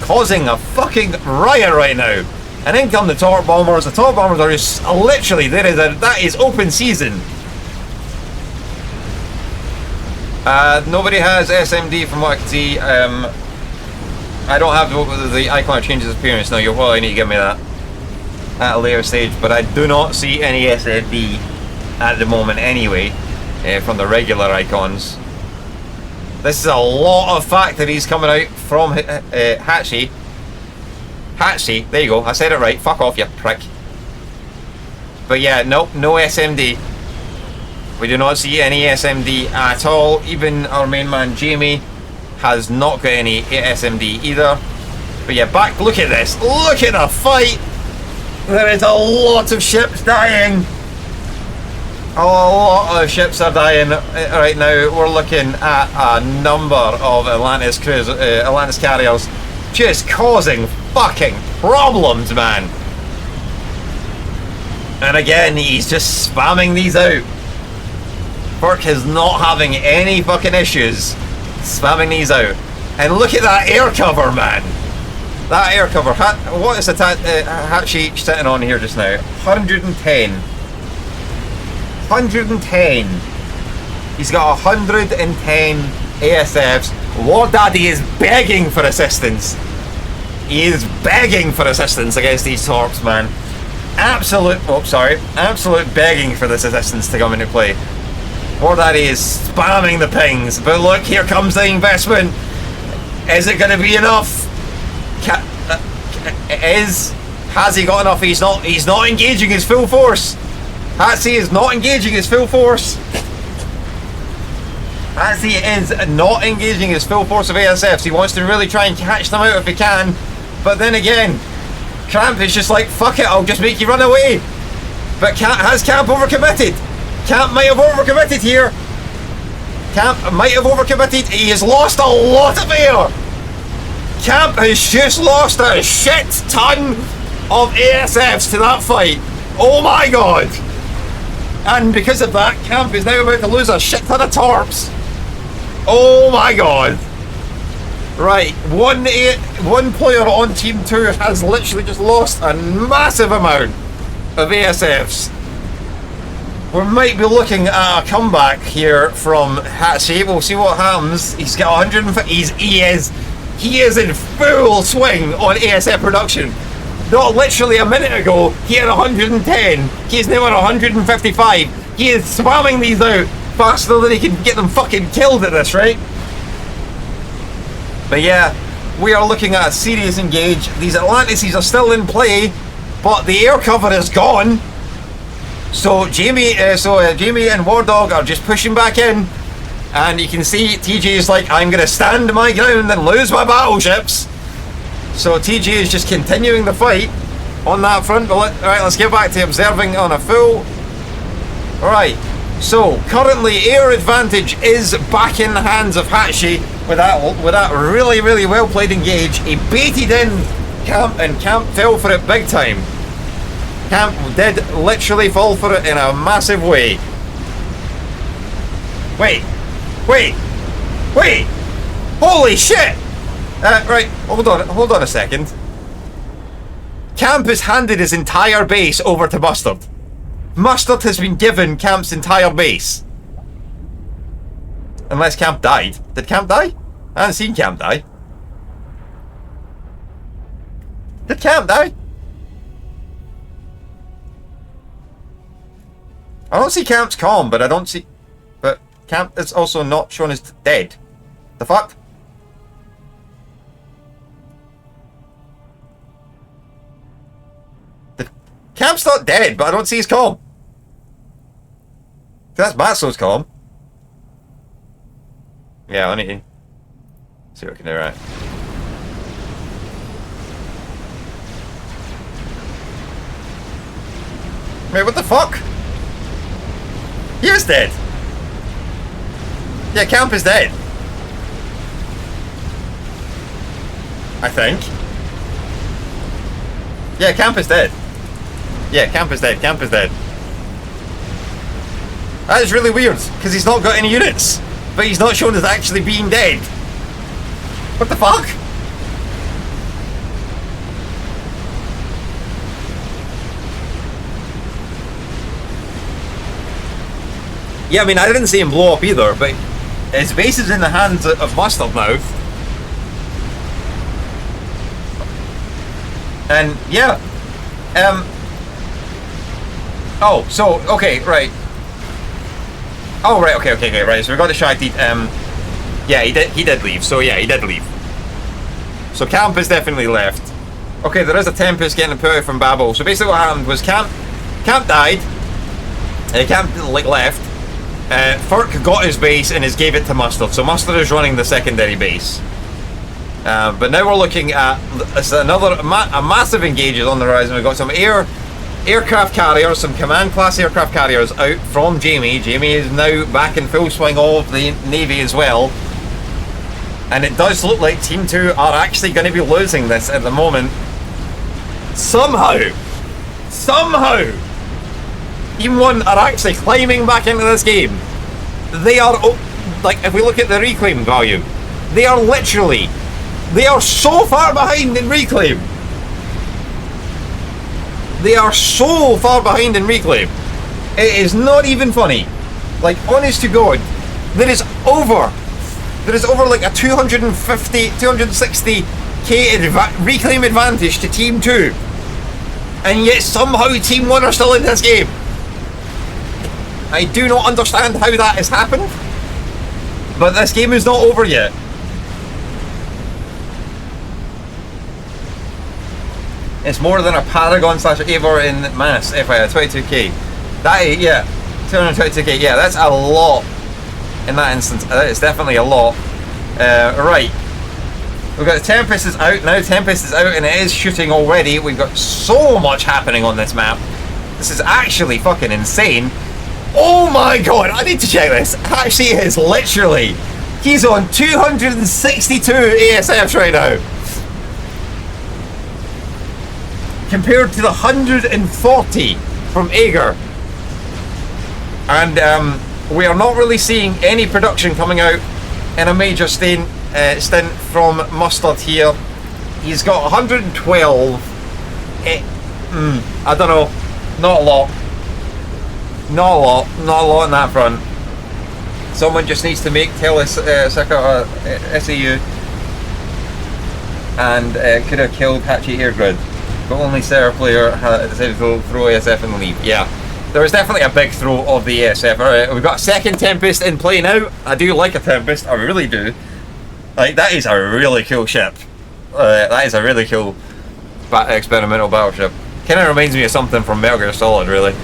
causing a fucking riot right now. And in come the torp bombers. The torp bombers are just literally, that is open season. Nobody has SMD from what I can see. I don't have the icon of changes appearance. No, you'll probably need to give me that at a later stage, but I do not see any SMD at the moment anyway, from the regular icons. This is a lot of factories coming out from Hatschi. Hatschi, there you go, I said it right, fuck off you prick. But yeah, no SMD. We do not see any SMD at all. Even our main man Jamie has not got any SMD either. But yeah, look at this, look at the fight. There is a lot of ships dying. A lot of ships are dying right now. We're looking at a number of Atlantis carriers just causing fucking problems, man. And again, he's just spamming these out. Furk is not having any fucking issues spamming these out. And look at that air cover, man. That air cover. What is the Hatschi sitting on here just now? 110. 110. He's got 110 ASFs. War Daddy is begging for assistance. He is begging for assistance against these torps, man. Absolute begging for this assistance to come into play. War Daddy is spamming the pings, but look, here comes the investment. Is it going to be enough? Has he got enough? He's not engaging his full force. Hatschi is not engaging his full force. Hatschi is not engaging his full force of ASFs. He wants to really try and catch them out if he can. But then again, Camp is just like, fuck it, I'll just make you run away. But has Camp overcommitted? Camp might have overcommitted here. Camp might have overcommitted. He has lost a lot of air. Camp has just lost a shit ton of ASFs to that fight. Oh my god. And because of that, Camp is now about to lose a shit ton of torps. Oh my god. Right, one player on Team 2 has literally just lost a massive amount of ASFs. We might be looking at a comeback here from Hatschi. We'll see what happens. He's got 150. He is in full swing on ASF production. Not literally a minute ago, he had 110. He is now at 155. He is spamming these out faster than he can get them fucking killed at this rate. But yeah, we are looking at a serious engage. These Atlantices are still in play, but the air cover is gone. So Jamie and War Dog are just pushing back in, and you can see TJ is like, I'm going to stand my ground and lose my battleships. So TJ is just continuing the fight on that front. Alright, let's get back to observing on a full. Alright, so currently air advantage is back in the hands of Hatschi with that really, really well played engage. He baited in Camp, and Camp fell for it big time. Camp did literally fall for it in a massive way. Wait! Holy shit! Right, hold on a second. Camp has handed his entire base over to Mustard. Mustard has been given Camp's entire base. Unless Camp died. Did Camp die? I haven't seen Camp die. Did Camp die? I don't see Camp's comm, but I don't see... But Camp is also not shown as dead. The fuck? Camp's not dead, but I don't see his comm. That's Matzo's comm. Yeah, I need to see what I can do, right. Wait, what the fuck? He is dead. Yeah, Camp is dead. I think. Yeah, Camp is dead. Yeah, Camp is dead. Camp is dead. That is really weird, because he's not got any units. But he's not shown as actually being dead. What the fuck? Yeah, I mean, I didn't see him blow up either, but his base is in the hands of Mustard now. And, yeah. Oh, so, okay, right. Oh, right, okay, right. So we got the Shag Teeth. Yeah, he did leave. So, yeah, he did leave. So Camp is definitely left. Okay, there is a Tempest getting put out from Babel. So basically what happened was Camp died. Camp, like, left. Furk got his base and gave it to Mustard. So Mustard is running the secondary base. But now we're looking at a massive engages on the horizon. We've got some aircraft carriers, some command class aircraft carriers out from Jamie. Jamie is now back in full swing of the Navy as well. And it does look like Team 2 are actually going to be losing this at the moment. Somehow, Team 1 are actually climbing back into this game. They are, like, if we look at the reclaim value, they are so far behind in reclaim. They are so far behind in reclaim. It is not even funny. Like, honest to God, there is over like a 260k reclaim advantage to Team 2. And yet somehow Team 1 are still in this game. I do not understand how that has happened. But this game is not over yet. It's more than a Paragon / Eivor in mass, FIA, 22k. That, yeah, 222k, yeah, that's a lot in that instance. That is definitely a lot. Right. We've got Tempest is out now, Tempest is out and it is shooting already. We've got so much happening on this map. This is actually fucking insane. Oh my god, I need to check this. Actually, is literally, he's on 262 ASFs right now. Compared to the 140 from Aegir. And we are not really seeing any production coming out in a major stain stint from Mustard here. He's got 112. I don't know. Not a lot. Not a lot. Not a lot on that front. Someone just needs to tell us SAU and could have killed Hatschi Air Grid, but only Sarah player decided to throw ASF and leave. Yeah, there was definitely a big throw of the ASF. Alright, we've got a second Tempest in play now. I do like a Tempest, I really do. Like, that is a really cool ship. That is a really cool experimental battleship. Kind of reminds me of something from Metal Gear Solid, really.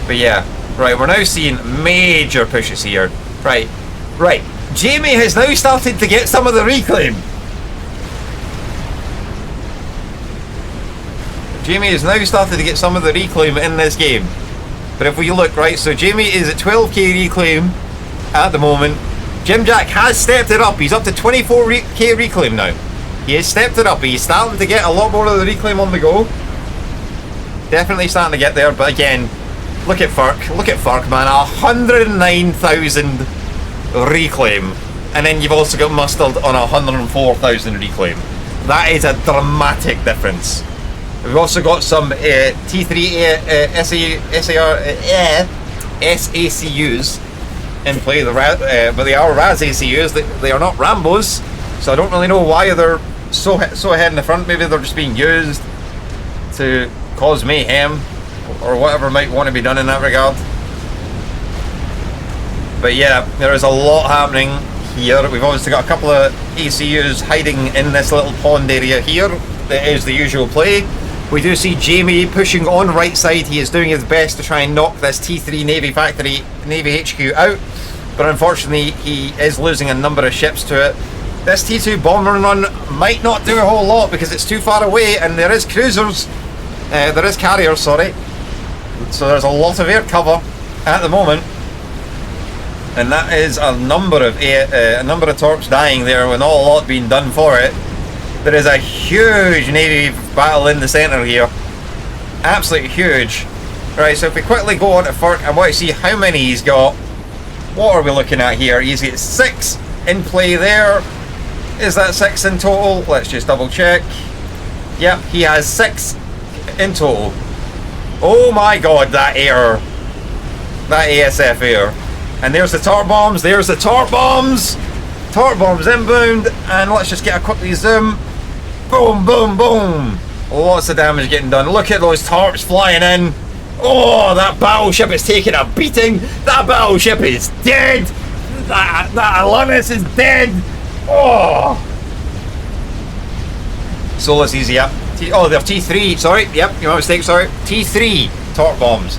But yeah, right, we're now seeing major pushes here. Right, Jamie has now started to get some of the reclaim. Jamie has now started to get some of the reclaim in this game. But if we look, right, so Jamie is at 12k reclaim at the moment. JimJack has stepped it up. He's up to 24k reclaim now. He has stepped it up. He's starting to get a lot more of the reclaim on the go. Definitely starting to get there, but again, look at Furk. Look at Furk, man. 109,000 reclaim. And then you've also got Mustard on 104,000 reclaim. That is a dramatic difference. We've also got some T3 SACUs in play, but they are RAS ACUs. They are not Rambos, so I don't really know why they're so ahead in the front. Maybe they're just being used to cause mayhem or whatever might want to be done in that regard. But yeah, there is a lot happening here. We've obviously got a couple of ACUs hiding in this little pond area here. That is the usual play. We do see Jamie pushing on right side. He is doing his best to try and knock this T3 Navy factory, Navy HQ out, but unfortunately he is losing a number of ships to it. This T2 bomber run might not do a whole lot because it's too far away, and there is cruisers, there is carriers, sorry. So there's a lot of air cover at the moment, and that is a number of torps dying there with not a lot being done for it. There is a huge Navy battle in the centre here. Absolutely huge. Right, so if we quickly go on to Furk, I want to see how many he's got. What are we looking at here? He's got 6 in play there. Is that 6 in total? Let's just double check. Yep, he has 6 in total. Oh my god, that air. That ASF air. And there's the torp bombs. There's the torp bombs. Torp bombs inbound. And let's just get a quickly zoom. Boom, boom, boom. Lots of damage getting done. Look at those torps flying in. Oh, that battleship is taking a beating. That battleship is dead. That Atlantis is dead. Oh. Solo's easy up. Oh, they're T3. Sorry. Yep, you made a mistake. Sorry. T3 torp bombs.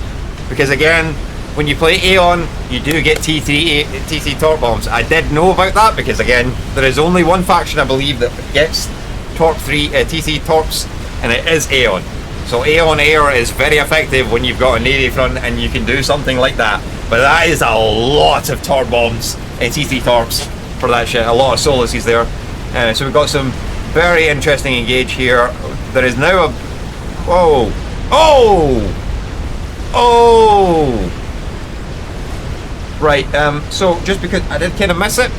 Because again, when you play Aeon, you do get T3 torp bombs. I did know about that because again, there is only one faction I believe that gets T3 torps, and it is Aeon. So Aeon Air is very effective when you've got a Navy front and you can do something like that. But that is a lot of torp bombs and T3 torps for that shit. A lot of Solaces there. So we've got some very interesting engage here. There is now a... Whoa! Oh! Oh! Right, so just because I did kind of miss it,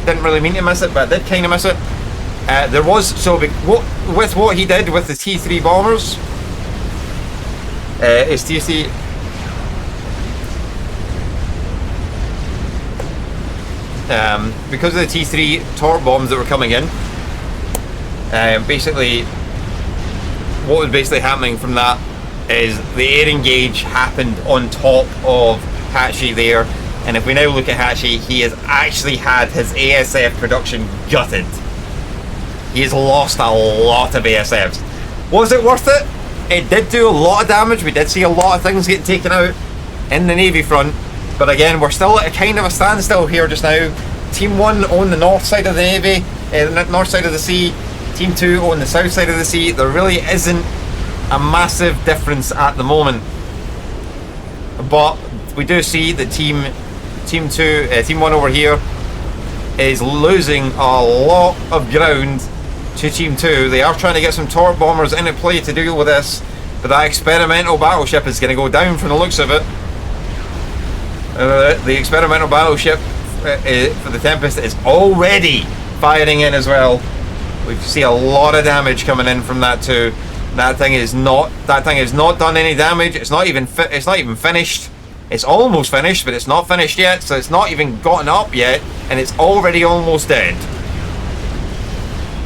didn't really mean to miss it, but I did kind of miss it. There was, so with what he did with the T3 bombers, is T3, because of the T3 torp bombs that were coming in, basically, what was basically happening from that is the air engage happened on top of Hatschi there. And if we now look at Hatschi, he has actually had his ASF production gutted. He has lost a lot of ASFs. Was it worth it? It did do a lot of damage. We did see a lot of things getting taken out in the Navy front. But again, we're still at a kind of a standstill here just now. Team 1 on the north side of the Navy, the north side of the sea. Team 2 on the south side of the sea. There really isn't a massive difference at the moment. But we do see that Team 1 over here is losing a lot of ground to Team 2. They are trying to get some torp bombers into play to deal with this, but that experimental battleship is going to go down from the looks of it. The experimental battleship for the Tempest is already firing in as well. We see a lot of damage coming in from that too. That thing is not done any damage. It's not even finished. It's almost finished, but it's not finished yet. So it's not even gotten up yet, and it's already almost dead.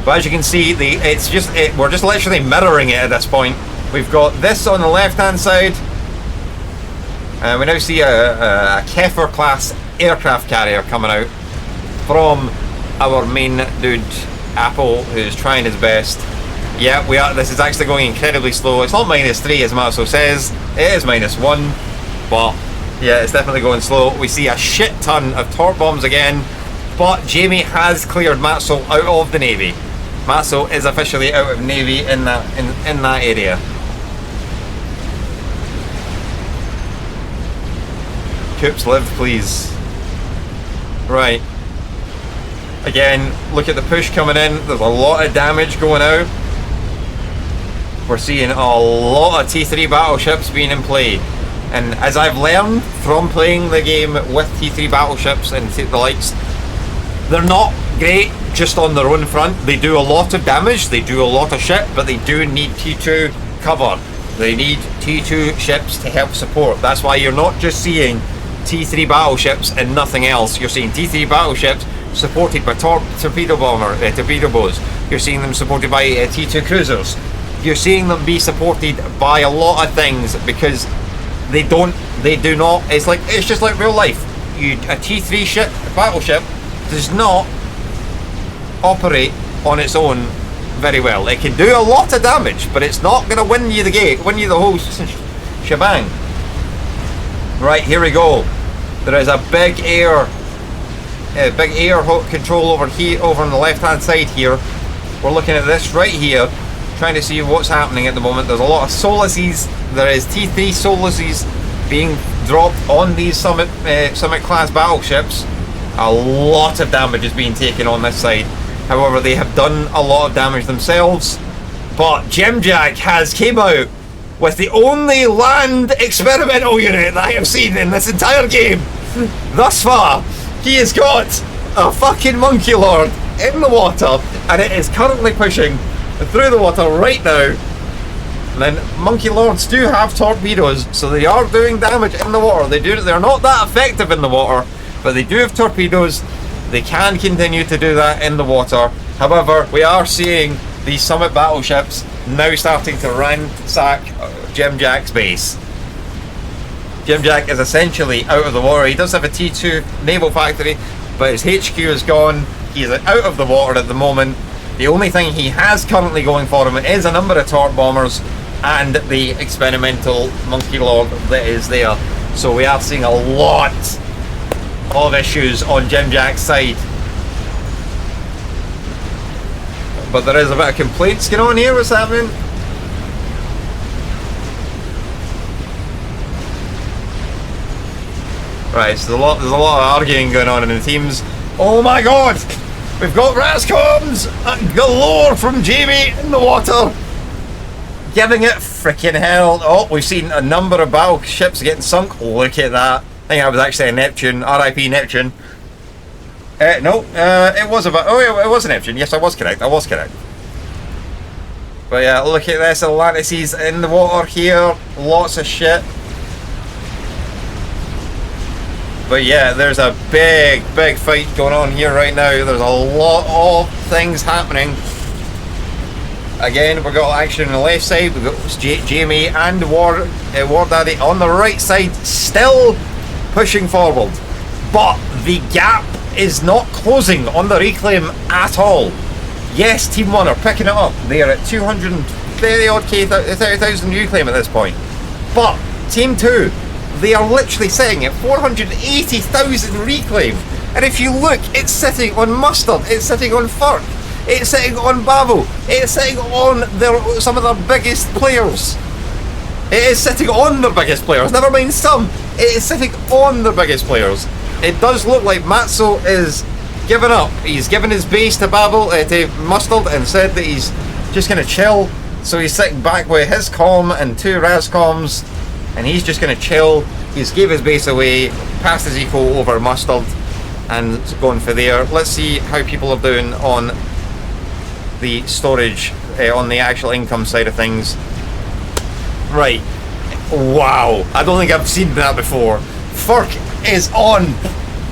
But as you can see, we're just literally mirroring it at this point. We've got this on the left-hand side, and we now see a Kefir class aircraft carrier coming out from our main dude Apple, who's trying his best. Yeah, we are. This is actually going incredibly slow. It's not -3 as Matzo says. It is -1, but yeah, it's definitely going slow. We see a shit ton of torp bombs again, but Jamie has cleared Matzo out of the navy. Matzo is officially out of navy in that area. Coops, live, please. Right. Again, look at the push coming in. There's a lot of damage going out. We're seeing a lot of T3 battleships being in play. And as I've learned from playing the game with T3 battleships and the likes, they're not great just on their own front. They do a lot of damage, they do a lot of shit, but they do need T2 cover. They need T2 ships to help support. That's why you're not just seeing T3 battleships and nothing else. You're seeing T3 battleships supported by torpedo boats. You're seeing them supported by T2 cruisers. You're seeing them be supported by a lot of things, because they do not, it's just like real life. A T3 battleship does not operate on its own very well. It can do a lot of damage, but it's not going to win you the whole shebang. Right, here we go. There is a big air control over here, over on the left hand side here. We're looking at this right here, trying to see what's happening at the moment. There's a lot of Solaces. There is T3 Solaces being dropped on these Summit class battleships. A lot of damage is being taken on this side. However, they have done a lot of damage themselves. But JimJack has came out with the only land experimental unit that I have seen in this entire game thus far. He has got a fucking Monkey Lord in the water, and it is currently pushing through the water right now. And then Monkey Lords do have torpedoes, so they are doing damage in the water. They're not that effective in the water, but they do have torpedoes. They can continue to do that in the water. However, we are seeing these Summit battleships now starting to ransack JimJack's base. JimJack is essentially out of the water. He does have a T2 naval factory, but his HQ is gone. He is out of the water at the moment. The only thing he has currently going for him is a number of torp bombers and the experimental Monkey Lord that is there. So we are seeing a lot of issues on JimJack's side. But there is a bit of complaints going on here. What's happening? Right, so there's a lot of arguing going on in the teams. Oh my god! We've got Rascoms galore from Jamie in the water, giving it freaking hell. Oh, we've seen a number of battleships getting sunk. Look at that. I think that was actually a Neptune. R.I.P. Neptune. No, it was about. Oh, it was a Neptune. Yes, I was correct. But yeah, look at this. Atlantis in the water here. Lots of shit. But yeah, there's a big fight going on here right now. There's a lot of things happening. Again, we've got action on the left side. We've got Jamie and War Daddy on the right side, still pushing forward. But the gap is not closing on the reclaim at all. Yes, Team 1 are picking it up. They are at 230,000 reclaim at this point. But Team 2, they are literally sitting at 480,000 reclaim. And if you look, it's sitting on Mustard, it's sitting on Furk, it's sitting on Babel, it's sitting on some of their biggest players. It is sitting on their biggest players, never mind some. It is sitting on their biggest players. It does look like Matzo is giving up. He's given his base to Babel, to Mustard, and said that he's just going to chill. So he's sitting back with his comm and 2 Rascoms, and he's just going to chill. He's gave his base away, passed his eco over Mustard, and going for there. Let's see how people are doing on the storage, on the actual income side of things. Right. Wow. I don't think I've seen that before. Furk is on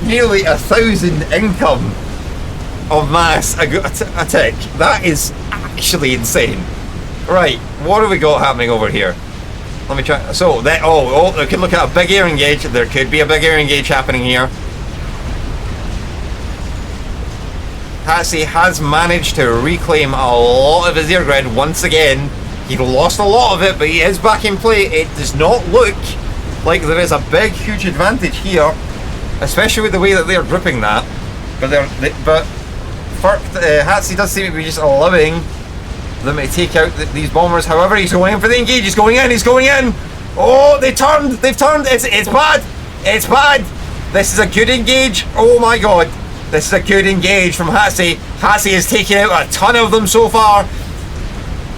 nearly 1,000 income of mass a tick. That is actually insane. Right. What have we got happening over here? Let me try. So, that, we can look at a big air engage. There could be a big air engage happening here. Hatschi has managed to reclaim a lot of his air grid once again. He lost a lot of it, but he is back in play. It does not look like there is a big, huge advantage here, especially with the way that they're gripping that. But Hatschi does seem to be just allowing them to take out these bombers. However, he's going in for the engage. He's going in. He's going in. Oh, they've turned. It's bad. It's bad. This is a good engage. Oh my god. This is a good engage from Hatschi. Hatschi has taken out a ton of them so far.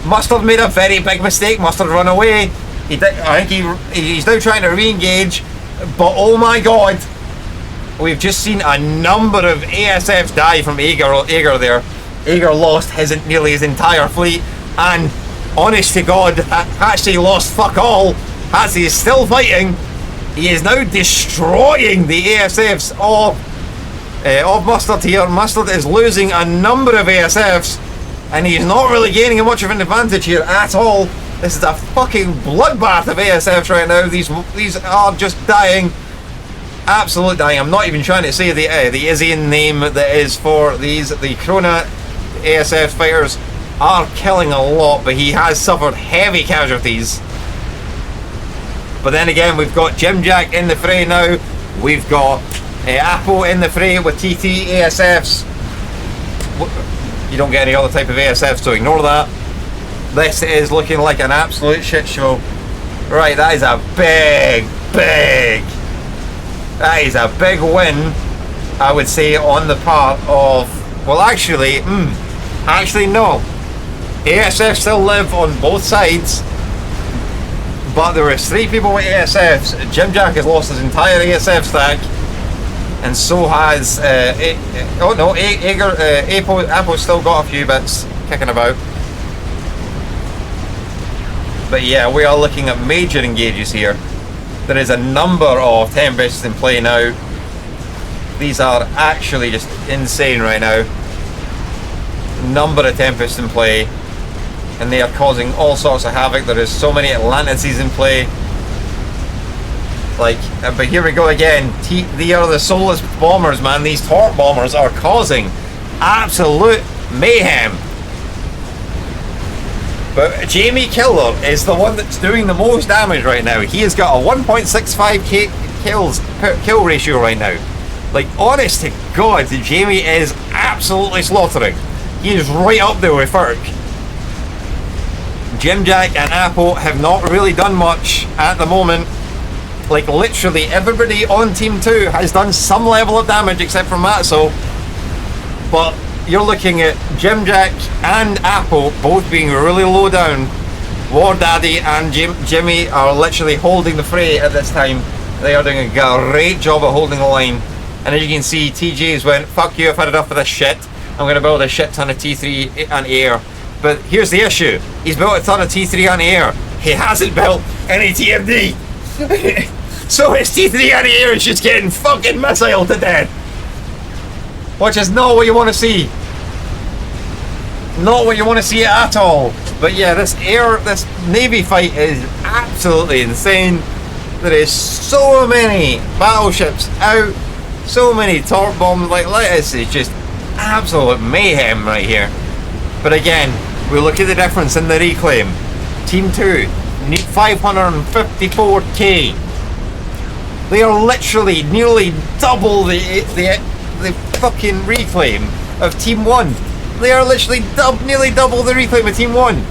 Must have made a very big mistake. Must have run away. I think he's now trying to re-engage. But oh my god. We've just seen a number of ASFs die from Aegir there. Aegir lost nearly his entire fleet. And honest to god, Hatschi lost fuck all. Hatschi is still fighting. He is now destroying the ASFs of Mustard here. Mustard is losing a number of ASFs, and he's not really gaining much of an advantage here at all. This is a fucking bloodbath of ASFs right now. These are just dying. Absolute dying. I'm not even trying to say the Isian name that is for these. The Krona ASF fighters are killing a lot, but he has suffered heavy casualties. But then again, we've got JimJack in the fray now. We've got Apo in the fray with TT ASFs. You don't get any other type of ASFs, so ignore that. This is looking like an absolute shit show. Right, that is a big that is a big win, I would say, on the part of, well, actually no. ASFs still live on both sides, but there was 3 people with ASFs. JimJack has lost his entire ASF stack, and so has Apo's still got a few bits kicking about. But yeah, we are looking at major engages here. There is a number of Tempests in play now. These are actually just insane right now. Number of Tempests in play, and they are causing all sorts of havoc. There is so many Atlantices in play. Like, but here we go again. They are the soulless bombers, man. These torp bombers are causing absolute mayhem. But Jamie Killer is the one that's doing the most damage right now. He has got a 1.65 kill ratio right now. Like, honest to god, Jamie is absolutely slaughtering. He is right up there with Furk. JimJack and Apo have not really done much at the moment. Like, literally everybody on Team 2 has done some level of damage except for Matzo. But you're looking at JimJack and Apo both being really low down. War Daddy and Jimmy are literally holding the fray at this time. They are doing a great job at holding the line. And as you can see, TJ's went, fuck you, I've had enough of this shit. I'm going to build a shit ton of T3 and air. But here's the issue. He's built a ton of T3 and air. He hasn't built any TMD. So his T3 and air is just getting fucking missiled to death. Which is not what you want to see. Not what you want to see at all. But yeah, this Navy fight is absolutely insane. There is so many battleships out, so many torp bombs. Like this is just absolute mayhem right here. But again, we look at the difference in the reclaim. Team 2 need 554k. They are literally nearly double the fucking reclaim of Team 1. They are literally nearly double the reclaim of Team 1.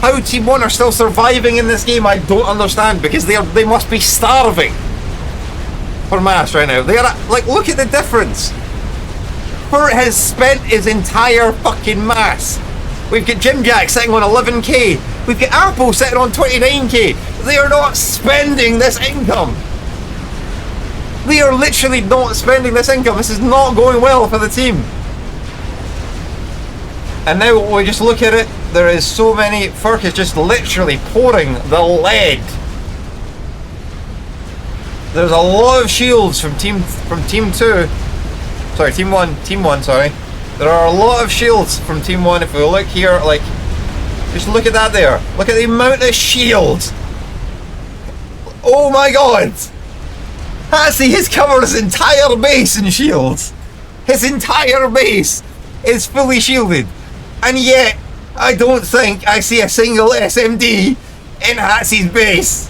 How Team 1 are still surviving in this game, I don't understand, because they must be starving for mass right now. They are, like, look at the difference. Furt has spent his entire fucking mass. We've got JimJack sitting on 11k. We've got Apo sitting on 29k. They are not spending this income. They are literally not spending this income. This is not going well for the team. And now we just look at it. There is so many. Furk is just literally pouring the lead. There's a lot of shields from team 2. Sorry, team 1, sorry. There are a lot of shields from team 1. If we look here, like, just look at that there. Look at the amount of shields. Oh my god. Hatschi has covered his entire base in shields. His entire base is fully shielded. And yet, I don't think I see a single SMD in Hatschi's base.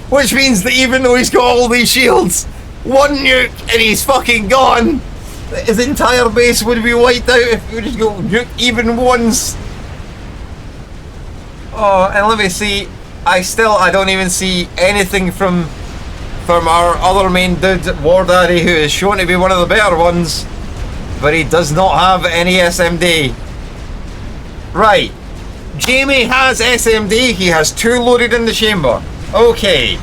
Which means that even though he's got all these shields, one nuke and he's fucking gone. His entire base would be wiped out if you just go nuke even once. Oh, and let me see. I don't even see anything from our other main dude, War Daddy, who is shown to be one of the better ones. But he does not have any SMD. Right. Jamie has SMD. He has 2 loaded in the chamber. Okay.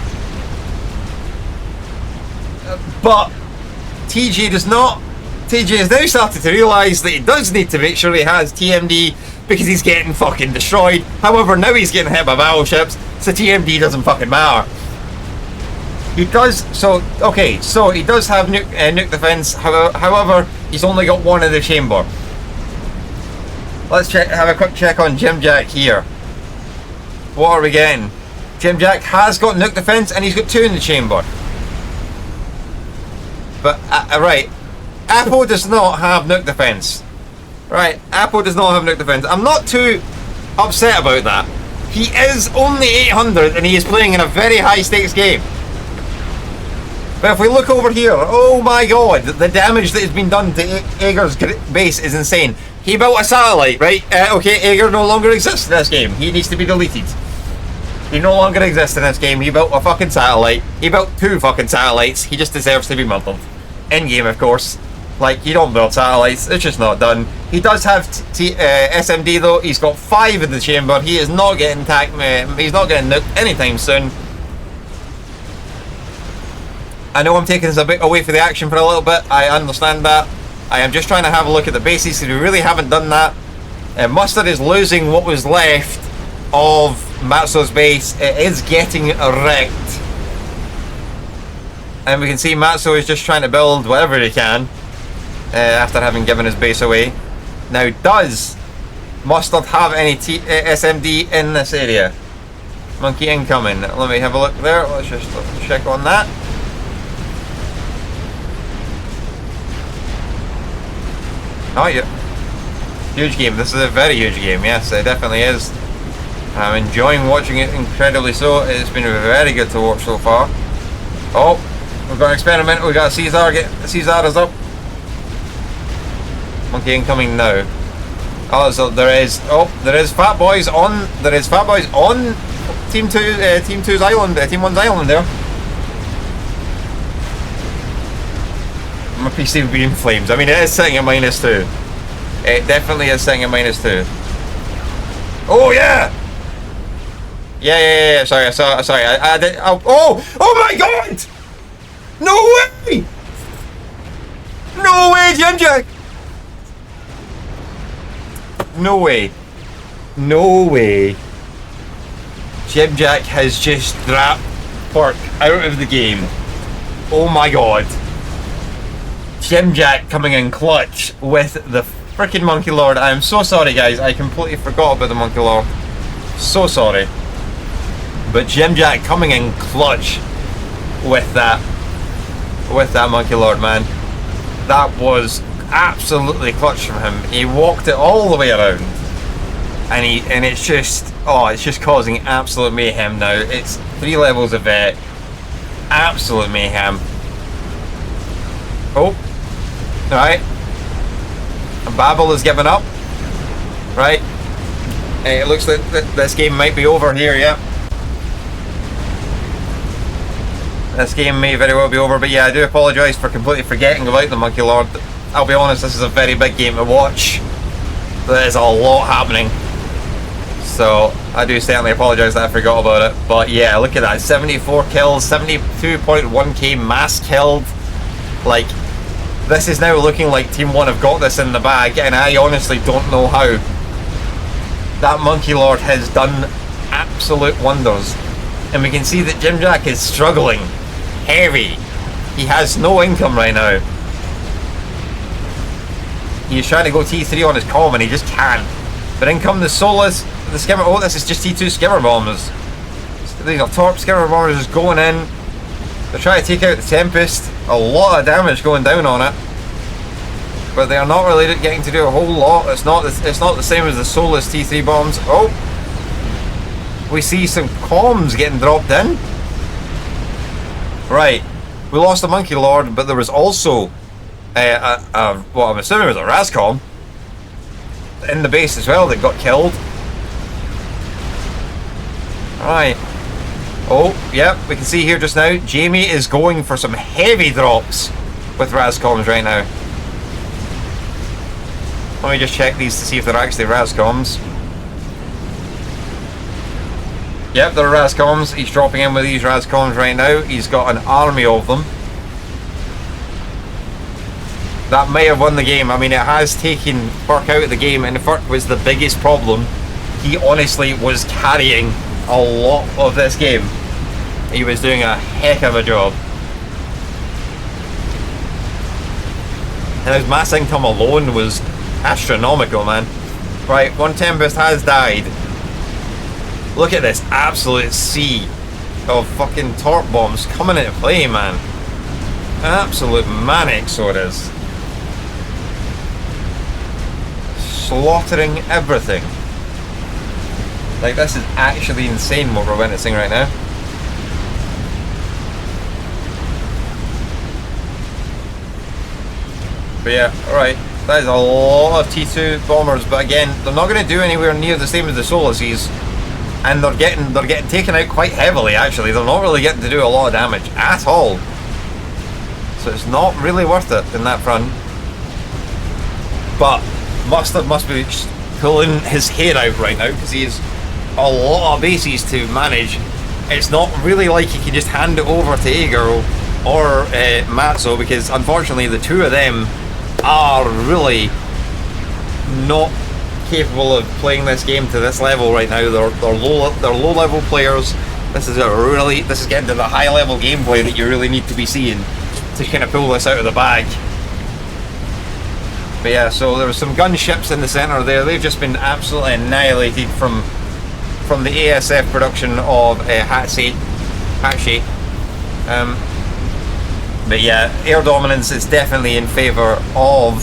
But TJ does not. TJ has now started to realise that he does need to make sure he has TMD because he's getting fucking destroyed. However, now he's getting hit by battleships, so TMD doesn't fucking matter. He does, so, okay, so he does have nuke defense, however, he's only got 1 in the chamber. Let's have a quick check on JimJack here. What are we getting? JimJack has got nuke defense and he's got 2 in the chamber. But, right, Apo does not have nuke defense. Right, Apo does not have nuke defense. I'm not too upset about that. He is only 800 and he is playing in a very high stakes game. But if we look over here, oh my god, the damage that has been done to Ager's base is insane. He built a satellite, right? Okay, Ager no longer exists in this game. He needs to be deleted. He no longer exists in this game. He built a fucking satellite. He built 2 fucking satellites. He just deserves to be murdered. In game, of course. Like, you don't build satellites. It's just not done. He does have SMD though. He's got 5 in the chamber. He is not getting he's not getting nuked anytime soon. I know I'm taking this a bit away from the action for a little bit. I understand that. I am just trying to have a look at the bases, because we really haven't done that. Mustard is losing what was left of Matzo's base. It is getting wrecked. And we can see Matzo is just trying to build whatever he can after having given his base away. Now, does Mustard have any SMD in this area? Monkey incoming. Let me have a look there. Let's just check on that. Oh yeah, huge game. This is a very huge game. Yes, it definitely is. I'm enjoying watching it incredibly so. It's been very good to watch so far. Oh, we've got an experiment. We got Caesar. Caesar is up. Monkey incoming now. Oh, so there is. Oh, there is Fat Boys on. There is Fat Boys on Team 2. Team 2's island. Team 1's island there. My PC will be in flames. I mean, it is sitting at -2. It definitely is sitting at -2. Oh yeah! Yeah. Sorry. I did. Oh my god! No way! No way, JimJack! No way. No way. JimJack has just dropped Furk out of the game. Oh my god. JimJack coming in clutch with the freaking Monkey Lord. I am so sorry, guys. I completely forgot about the Monkey Lord. So sorry. But JimJack coming in clutch with that Monkey Lord, man. That was absolutely clutch from him. He walked it all the way around, and it's just causing absolute mayhem now. It's 3 levels of absolute mayhem. Oh. Right, Babel has given up. Right, it looks like this game might be over here. Yeah, this game may very well be over. But yeah, I do apologise for completely forgetting about the Monkey Lord. I'll be honest, this is a very big game to watch. There's a lot happening, so I do certainly apologise that I forgot about it. But yeah, look at that, 74 kills, 72.1k mass killed. Like, this is now looking like Team 1 have got this in the bag, and I honestly don't know how. That Monkey Lord has done absolute wonders. And we can see that JimJack is struggling. Heavy. He has no income right now. He's trying to go T3 on his comm and he just can't. But in come the Solus, the skimmer. Oh, this is just T2 skimmer bombers. These are Torp skimmer bombers just going in. They're trying to take out the Tempest. A lot of damage going down on it. But they are not really getting to do a whole lot. It's not the same as the Solus T3 bombs. Oh! We see some comms getting dropped in. Right. We lost the Monkey Lord, but there was also well, I'm assuming it was a Rascom in the base as well that got killed. Right. Oh, yep, we can see here just now, Jamie is going for some heavy drops with Rascoms right now. Let me just check these to see if they're actually Rascoms. Yep, they're Rascoms. He's dropping in with these Rascoms right now. He's got an army of them. That may have won the game. I mean, it has taken Furk out of the game, and Furk was the biggest problem. He honestly was carrying a lot of this game. He was doing a heck of a job. And his mass income alone was astronomical, man. Right, one Tempest has died. Look at this absolute sea of fucking Torp bombs coming into play, man. Absolute manic, so it is. Slaughtering everything. Like, this is actually insane what we're witnessing right now. But yeah, alright. That is a lot of T2 bombers, but again, they're not going to do anywhere near the same as the Soluses. And they're getting taken out quite heavily, actually. They're not really getting to do a lot of damage at all. So it's not really worth it in that front. But must be pulling his hair out right now, because he has a lot of bases to manage. It's not really like he can just hand it over to A-Girl or Matzo, because unfortunately the two of them are really not capable of playing this game to this level right now. They're low level players. This is getting to the high level gameplay that you really need to be seeing to kind of pull this out of the bag. But yeah, so there were some gunships in the center there. They've just been absolutely annihilated from the ASF production of Hatschi. But yeah, air dominance is definitely in favour of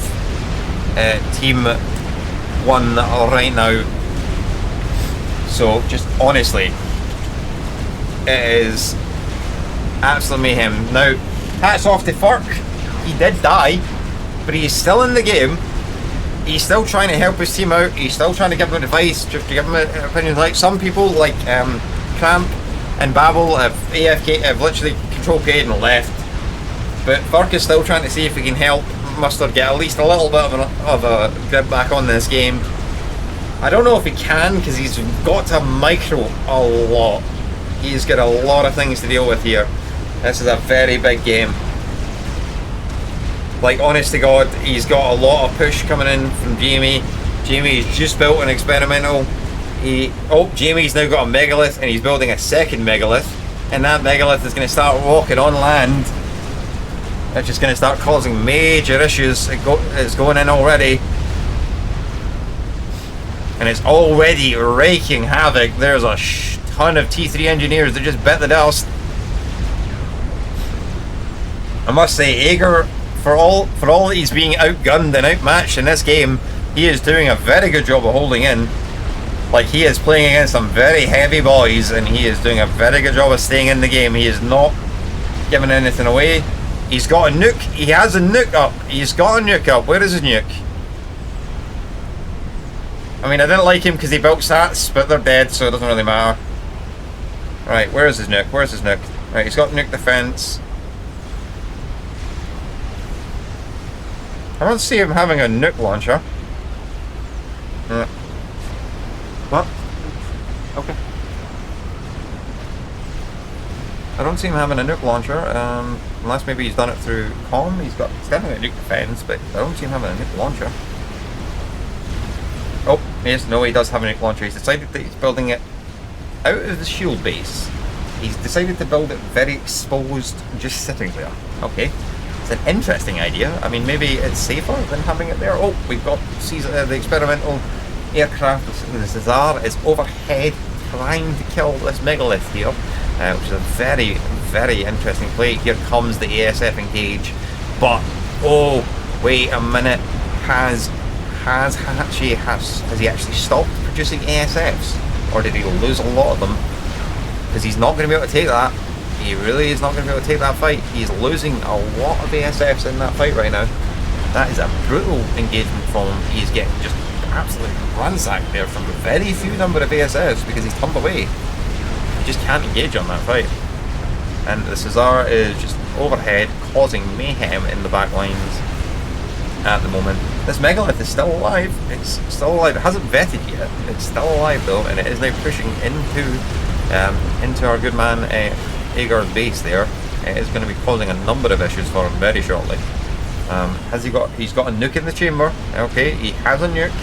Team 1 right now. So just honestly, it is absolute mayhem. Now, hats off to Furk. He did die, but he's still in the game. He's still trying to help his team out. He's still trying to give them advice, to give them opinions. Like some people, like Cramp and Babel, have literally control K and left. But Furk is still trying to see if he can help Mustard get at least a little bit of a grip back on this game. I don't know if he can, because he's got to micro a lot. He's got a lot of things to deal with here. This is a very big game. Like, honest to God, he's got a lot of push coming in from Jamie. Jamie's just built an experimental. Jamie's now got a megalith, and he's building a second megalith. And that megalith is going to start walking on land. That's just going to start causing major issues. It's going in already. And it's already raking havoc. There's a ton of T3 engineers that just bit the dust. I must say, Ager, for all that he's being outgunned and outmatched in this game, he is doing a very good job of holding in. Like, he is playing against some very heavy boys, and he is doing a very good job of staying in the game. He is not giving anything away. He's got a nuke. He has a nuke up. He's got a nuke up. Where is his nuke? I mean, I didn't like him because he built sats, but they're dead, so it doesn't really matter. Right, where is his nuke? Where's his nuke? Right, he's got nuke defense. I don't see him having a nuke launcher. What? Okay. I don't see him having a nuke launcher, unless maybe he's done it through comm. He's definitely got nuke defense, but I don't see him having a nuke launcher. Oh, yes, no, he does have a nuke launcher. He's decided that he's building it out of the shield base. He's decided to build it very exposed, just sitting there. Okay, it's an interesting idea. I mean, maybe it's safer than having it there. Oh, we've got the experimental aircraft. The Caesar is overhead trying to kill this megalith here, which is a very, very interesting play. Here comes the ASF engage, but oh, wait a minute. Has Hatschi has he actually stopped producing ASFs, or did he lose a lot of them? Because he's not going to be able to take that. He really is not going to be able to take that fight. He's losing a lot of ASFs in that fight right now. That is a brutal engagement from him. He's getting just absolutely ransacked there from a very few number of ASFs because he's turned away. He just can't engage on that fight. And the Caesar is just overhead, causing mayhem in the back lines at the moment. This megalith is still alive. It's still alive. It hasn't vetted yet. It's still alive though, and it is now pushing into our good man Agar's base there. It is going to be causing a number of issues for him very shortly. He's got a nuke in the chamber. Okay, he has a nuke.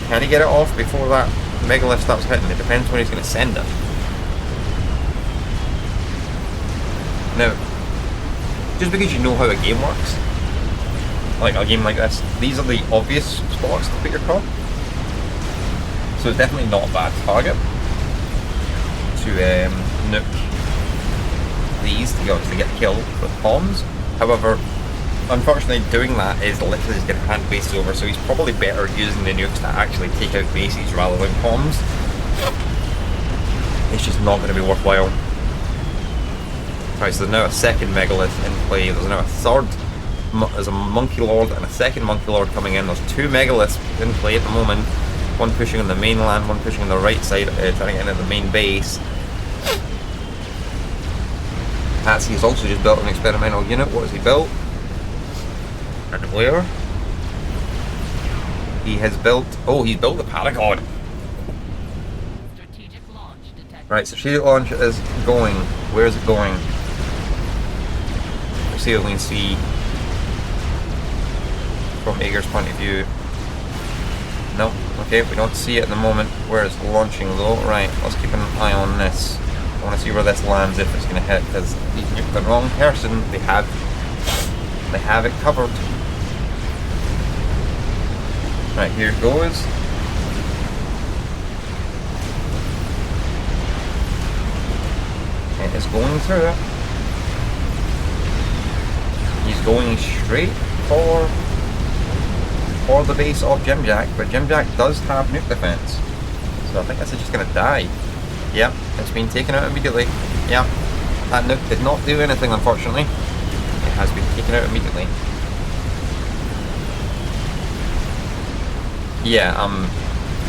Can he get it off before that megalith starts hitting? It depends when he's going to send it. Now, just because you know how a game works, like a game like this, these are the obvious spots to put your car. So it's definitely not a bad target to nuke these to obviously get killed with bombs. However, unfortunately doing that is literally just going to hand bases over, so he's probably better using the nukes to actually take out bases rather than bombs. It's just not going to be worthwhile. Right, so there's now a second megalith in play. There's now a third. There's a monkey lord and a second monkey lord coming in. There's two megaliths in play at the moment. One pushing on the mainland, one pushing on the right side, trying to get into the main base. Hatschi has also just built an experimental unit. What has he built? And where? He has built... Oh, he's built the Paragon! Strategic launch detected. Right, strategic launch is going. Where is it going? Let's see if we can see from Agar's point of view. No, okay, we don't see it at the moment where it's launching though. Right, let's keep an eye on this. I want to see where this lands, if it's going to hit, because he's nuked the wrong person. They have it covered. Right, here it goes. It is going through it. He's going straight for the base of JimJack, but JimJack does have nuke defense, so I think this is just going to die. Yep, it's been taken out immediately. Yep, that nuke did not do anything, unfortunately. It has been taken out immediately. Yeah, I'm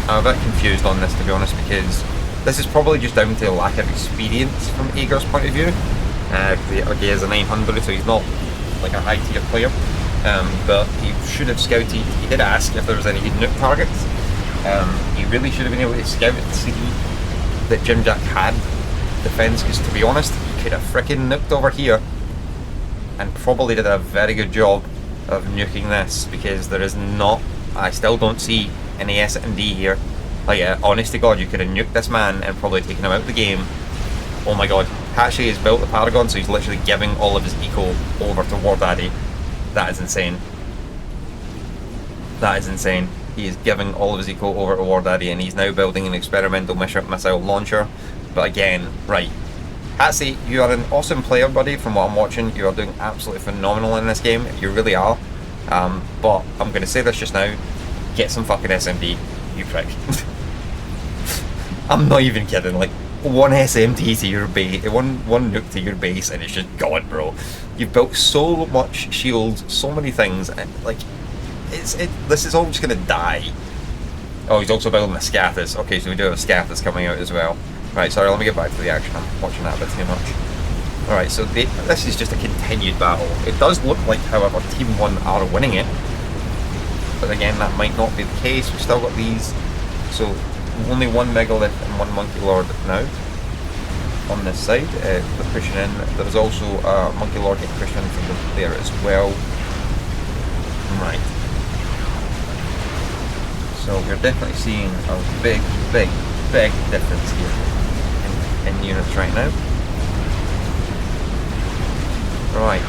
a bit confused on this, to be honest, because this is probably just down to a lack of experience from Agar's point of view. He has a 900, so he's not like a high tier player. But he should have scouted. He did ask if there was any nuke targets. He really should have been able to scout and see that JimJack had defense, because to be honest, he could have frickin' nuked over here and probably did a very good job of nuking this, because there is not... I still don't see any S&D here. Like, honest to God, you could have nuked this man and probably taken him out of the game. Oh my God, Hatschi has built the Paragon, so he's literally giving all of his eco over to War Daddy. That is insane. That is insane. He is giving all of his eco over to War Daddy, and he's now building an experimental missile launcher. But again, right. Hatschi, you are an awesome player, buddy, from what I'm watching. You are doing absolutely phenomenal in this game. You really are. But I'm going to say this just now. Get some fucking SMD, you prick. I'm not even kidding. Like, one SMT to your base, one nuke to your base, and it's just gone, bro. You've built so much shields, so many things, and like, this is all just gonna die. Oh, he's also building a Scathus. Okay, so we do have a Scathus coming out as well. Right, sorry, let me get back to the action. I'm watching that a bit too much. Alright, so this is just a continued battle. It does look like, however, Team 1 are winning it. But again, that might not be the case. We've still got these. So, only one Megalith and one Monkey Lord now. on this side. They're pushing in. There's also a Monkey Lord getting pushed in from there as well. Right. So we're definitely seeing a big difference here in units right now. Right.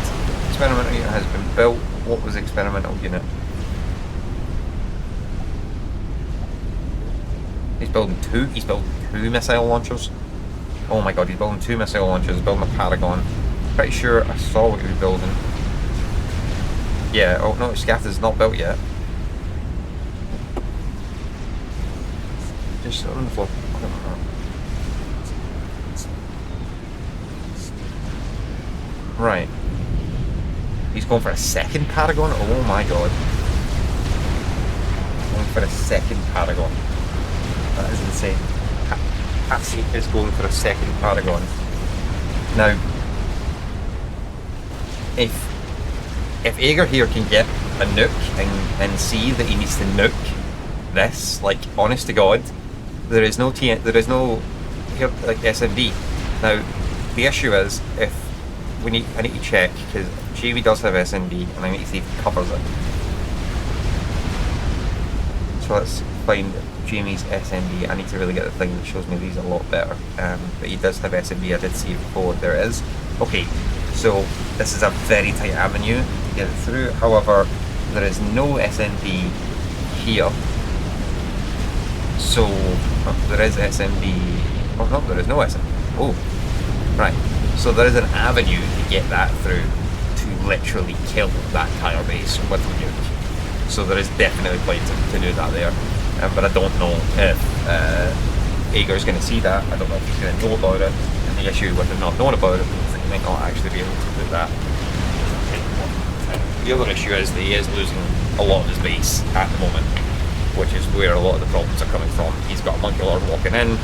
Experimental unit has been built. What was the experimental unit? He's building two missile launchers. Oh my god, he's building 2 missile launchers, building a Paragon. Pretty sure I saw what he was building. Yeah, oh no, his scatter's not built yet. Just on the floor. Right. He's going for a second Paragon? Oh my god. Going for a second Paragon. That is insane. Hatschi is going for a second Paragon. Now, if Aegir here can get a nuke and see that he needs to nuke this, like, honest to God, there is no here, like SMD. Now, the issue is if I need to check because JV does have SMD and I need to see if he covers it. So let's find Jamie's SMD. I need to really get the thing that shows me these a lot better. But he does have SMD. I did see it before. There it is. Okay, so this is a very tight avenue to get it through. However, there is no SMD here. So there is SMD. Oh no, there is no SMD. Oh, right. So there is an avenue to get that through to literally kill that entire base with a nuke. So there is definitely play to do that there. But I don't know if Aegir is going to see that. I don't know if he's going to know about it. And the issue with him not knowing about it is that he might not actually be able to do that. The other issue is that he is losing a lot of his base at the moment, which is where a lot of the problems are coming from. He's got a Monkey Lord walking in.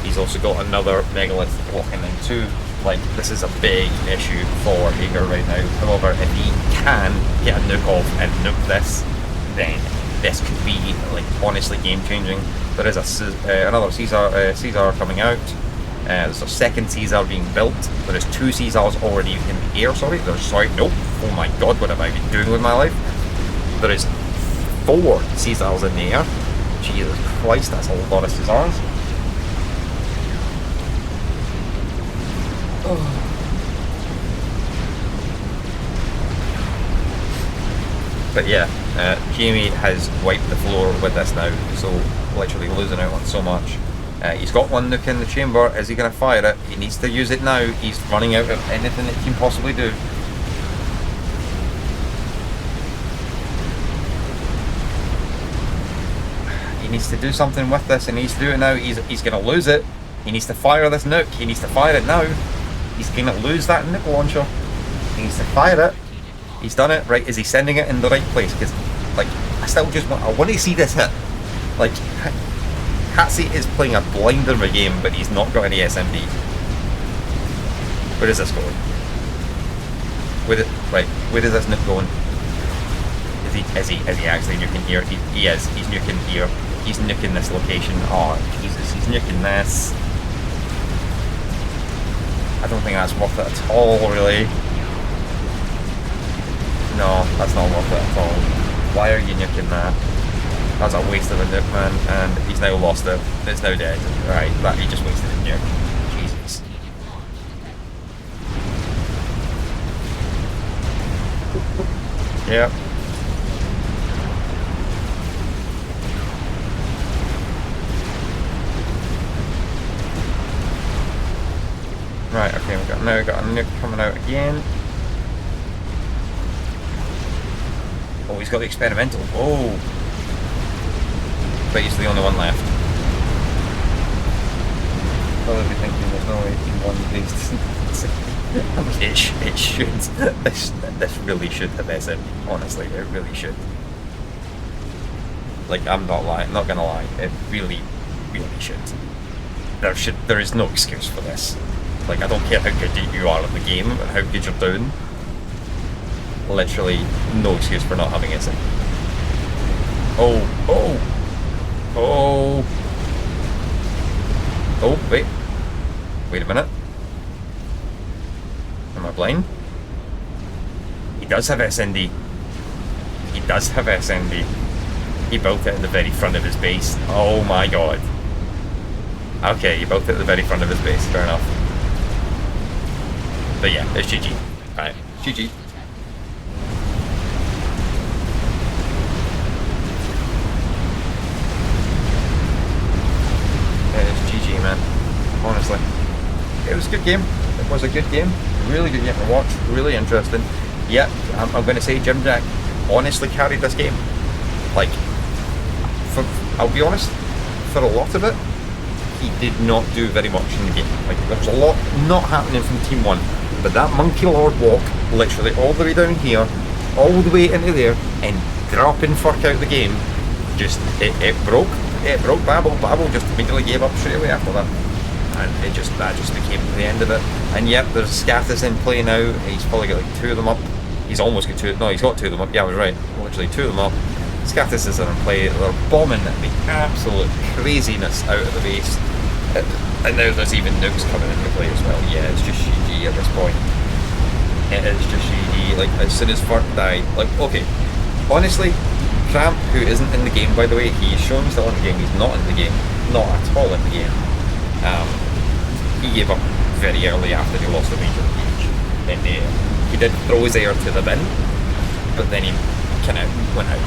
He's also got another Megalith walking in too. Like, this is a big issue for Aegir right now. However, if he can get a nuke off and nuke this, then this could be, like, honestly game-changing. There is another Caesar coming out. There's a second Caesar being built. There is 2 Caesars already in the air, nope. Oh my god, what have I been doing with my life? There is 4 Caesars in the air. Jesus Christ, that's a lot of Caesars. Oh. But yeah, Jamie has wiped the floor with this now, so literally losing out on so much. He's got 1 nuke in the chamber. Is he going to fire it? He needs to use it now. He's running out of anything that he can possibly do. He needs to do something with this, and he needs to do it now. He's going to lose it. He needs to fire this nuke. He needs to fire it now. He's going to lose that nuke launcher. He needs to fire it. He's done it. Right, is he sending it in the right place? Because, like, I want to see this hit. Like, Hatschi is playing a blinder of a game, but he's not got any SMD. Where is this going? Where is this nuke going? Is he actually nuking here? He is. He's nuking here. He's nuking this location. Oh, Jesus, he's nuking this. I don't think that's worth it at all, really. No, that's not worth it at all. Why are you nuking that? That's a waste of a nuke, man, and he's now lost it. It's now dead. Right, that he just wasted a nuke. Jesus. Yep. Right, okay, now we've got a nuke coming out again. Oh, he's got the experimental. Oh! But he's the only one left. Probably thinking there's no way he can win these. It should. This really should have SM. Honestly, it really should. Like, I'm not gonna lie. It really should. There is no excuse for this. Like, I don't care how good you are at the game and how good you're doing. Literally, no excuse for not having SM. Oh, wait a minute. blind. He does have SND. He does have SND. He built it at the very front of his base. Oh my god. Okay, he built it at the very front of his base. Fair enough. But yeah, it's GG. Alright, GG. It's GG, man. Honestly. It was a good game. It was a good game. Really good game to watch. Really interesting. Yeah, I'm going to say JimJack honestly carried this game. Like, I'll be honest, for a lot of it, he did not do very much in the game. Like, there was a lot not happening from Team 1. But that Monkey Lord walk, literally all the way down here, all the way into there, and dropping Furk out the game, just, it broke Babel. Babel just immediately gave up straight away after that. And that just became the end of it. And yep, there's Scathis in play now. He's probably got like 2 of them up. He's almost got 2. No, he's got 2 of them up. Yeah, I was right. Literally 2 of them up. Scathis is in play. They're bombing the absolute craziness out of the base. And now there's even nukes coming into play as well. Yeah, it's just GG at this point. It is just GG. Like, as soon as Furk died, like, okay. Honestly, Tramp, who isn't in the game, by the way, he's shown still in the game. He's not in the game. Not at all in the game. He gave up very early after he lost the major engage. And he did throw his air to the bin, but then he kind of went out.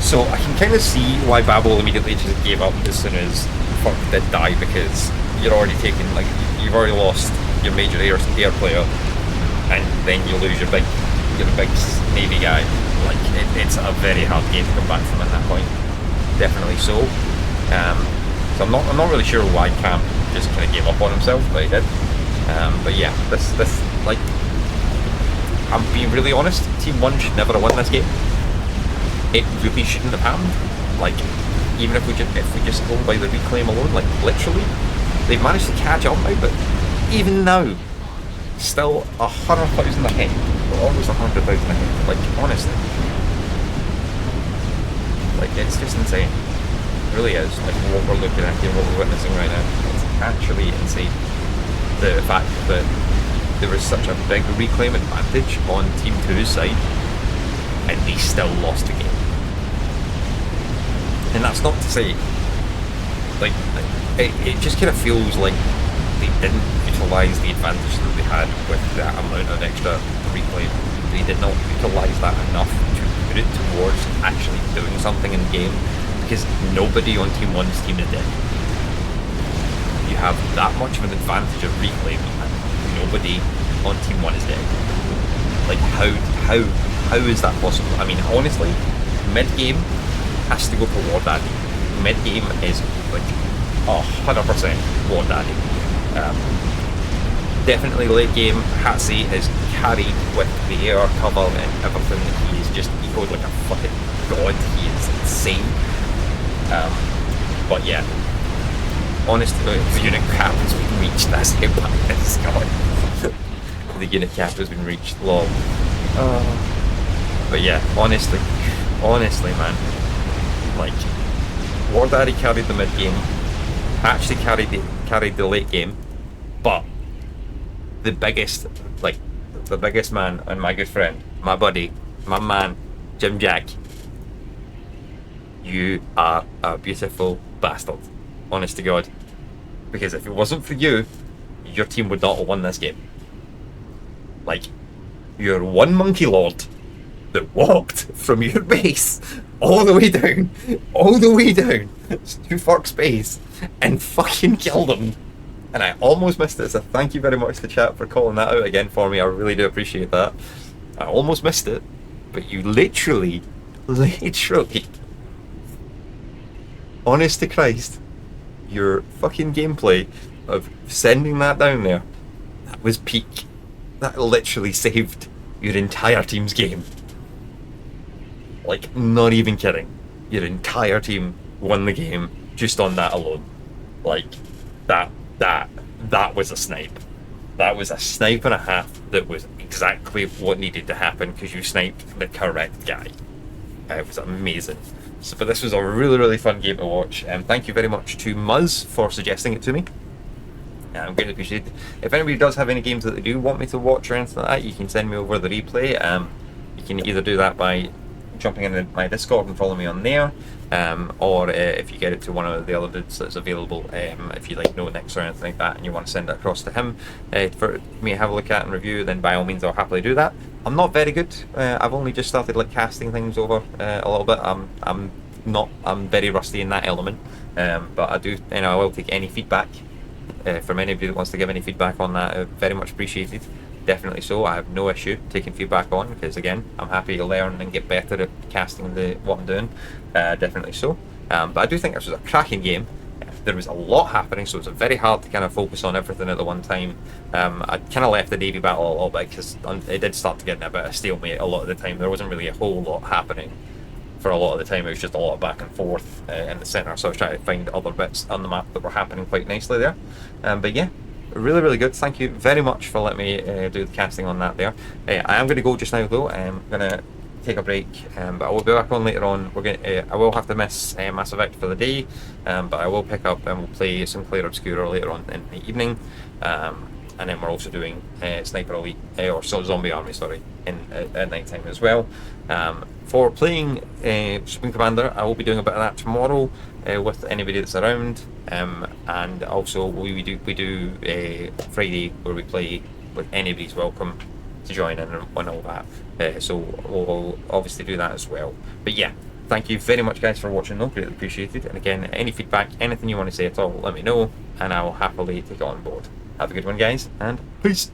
So I can kind of see why Babel immediately just gave up as soon as Furk did die, because you're already taking, like, you've already lost your major air player, and then you lose your big navy guy. Like, it's a very hard game to come back from at that point. Definitely so. So I'm not really sure why Camp just kind of gave up on himself, but he did. But yeah, this like, I'm being really honest. Team 1 should never have won this game. It really shouldn't have happened. Like, even if we just go by the reclaim alone, like literally, they've managed to catch up now. But even now, still 100,000 ahead, or almost 100,000 ahead. Like, honestly, like, it's just insane. Really is, like, what we're looking at here, what we're witnessing right now. It's actually insane. The fact that there was such a big reclaim advantage on Team 2's side, and they still lost the game. And that's not to say, like, it just kind of feels like they didn't utilise the advantage that they had with that amount of extra reclaim. They did not utilise that enough to put it towards actually doing something in the game. Because nobody on Team 1's team is dead. You have that much of an advantage of reclaim, and nobody on Team 1 is dead. Like, how is that possible? I mean, honestly, mid-game has to go for War Daddy. Mid-game is like 100% War Daddy. Definitely late game, Hatschi is carried with the air cover and everything. He is just ecoed like a fucking god. He is insane. But yeah, honestly, the unit cap has been reached. That's how bad this is going. The unit cap has been reached. Lol. But yeah, honestly, man, like, War Daddy carried the mid game, actually carried the late game, but the biggest man and my good friend, my buddy, my man, JimJack. You are a beautiful bastard, honest to God. Because if it wasn't for you, your team would not have won this game. Like, you're one Monkey Lord that walked from your base all the way down to Furk's base and fucking killed him. And I almost missed it, so thank you very much to chat for calling that out again for me. I really do appreciate that. I almost missed it, but you literally, honest to Christ, your fucking gameplay of sending that down there, that was peak. That literally saved your entire team's game. Like, not even kidding. Your entire team won the game just on that alone. Like, that was a snipe. That was a snipe and a half that was exactly what needed to happen, because you sniped the correct guy. It was amazing. So, but this was a really, really fun game to watch. Thank you very much to Muzz for suggesting it to me. Greatly appreciated. If anybody does have any games that they do want me to watch or anything like that, you can send me over the replay. You can either do that by jumping in my Discord and follow me on there, or if you get it to one of the other dudes that's available, if you like know Nick's or anything like that and you want to send it across to him for me to have a look at and review, then by all means I'll happily do that. I'm not very good. I've only just started like casting things over a little bit. I'm very rusty in that element, but I do, I will take any feedback from anybody that wants to give any feedback on that. Very much appreciated. Definitely so. I have no issue taking feedback on, because again, I'm happy to learn and get better at casting what I'm doing. Definitely so. But I do think this was a cracking game. There was a lot happening, so it was very hard to kind of focus on everything at the one time. I kind of left the Navy battle a little bit because it did start to get in a bit of stalemate a lot of the time. There wasn't really a whole lot happening for a lot of the time. It was just a lot of back and forth in the centre, so I was trying to find other bits on the map that were happening quite nicely there. But yeah, really, really good. Thank you very much for letting me do the casting on that there. I am going to go just now though. I'm going to take a break, but I will be back on later on. I will have to miss Mass Effect for the day, but I will pick up and we'll play some Clair Obscura later on in the evening. And then we're also doing Sniper Elite, or Zombie Army, sorry, at night time as well. For playing Supreme Commander, I will be doing a bit of that tomorrow with anybody that's around, and also we do Friday where we play with anybody's welcome to join in and all that. So we'll obviously do that as well. But yeah, thank you very much guys for watching though, greatly appreciated. And again, any feedback, anything you want to say at all, let me know and I'll happily take it on board. Have a good one guys, and peace!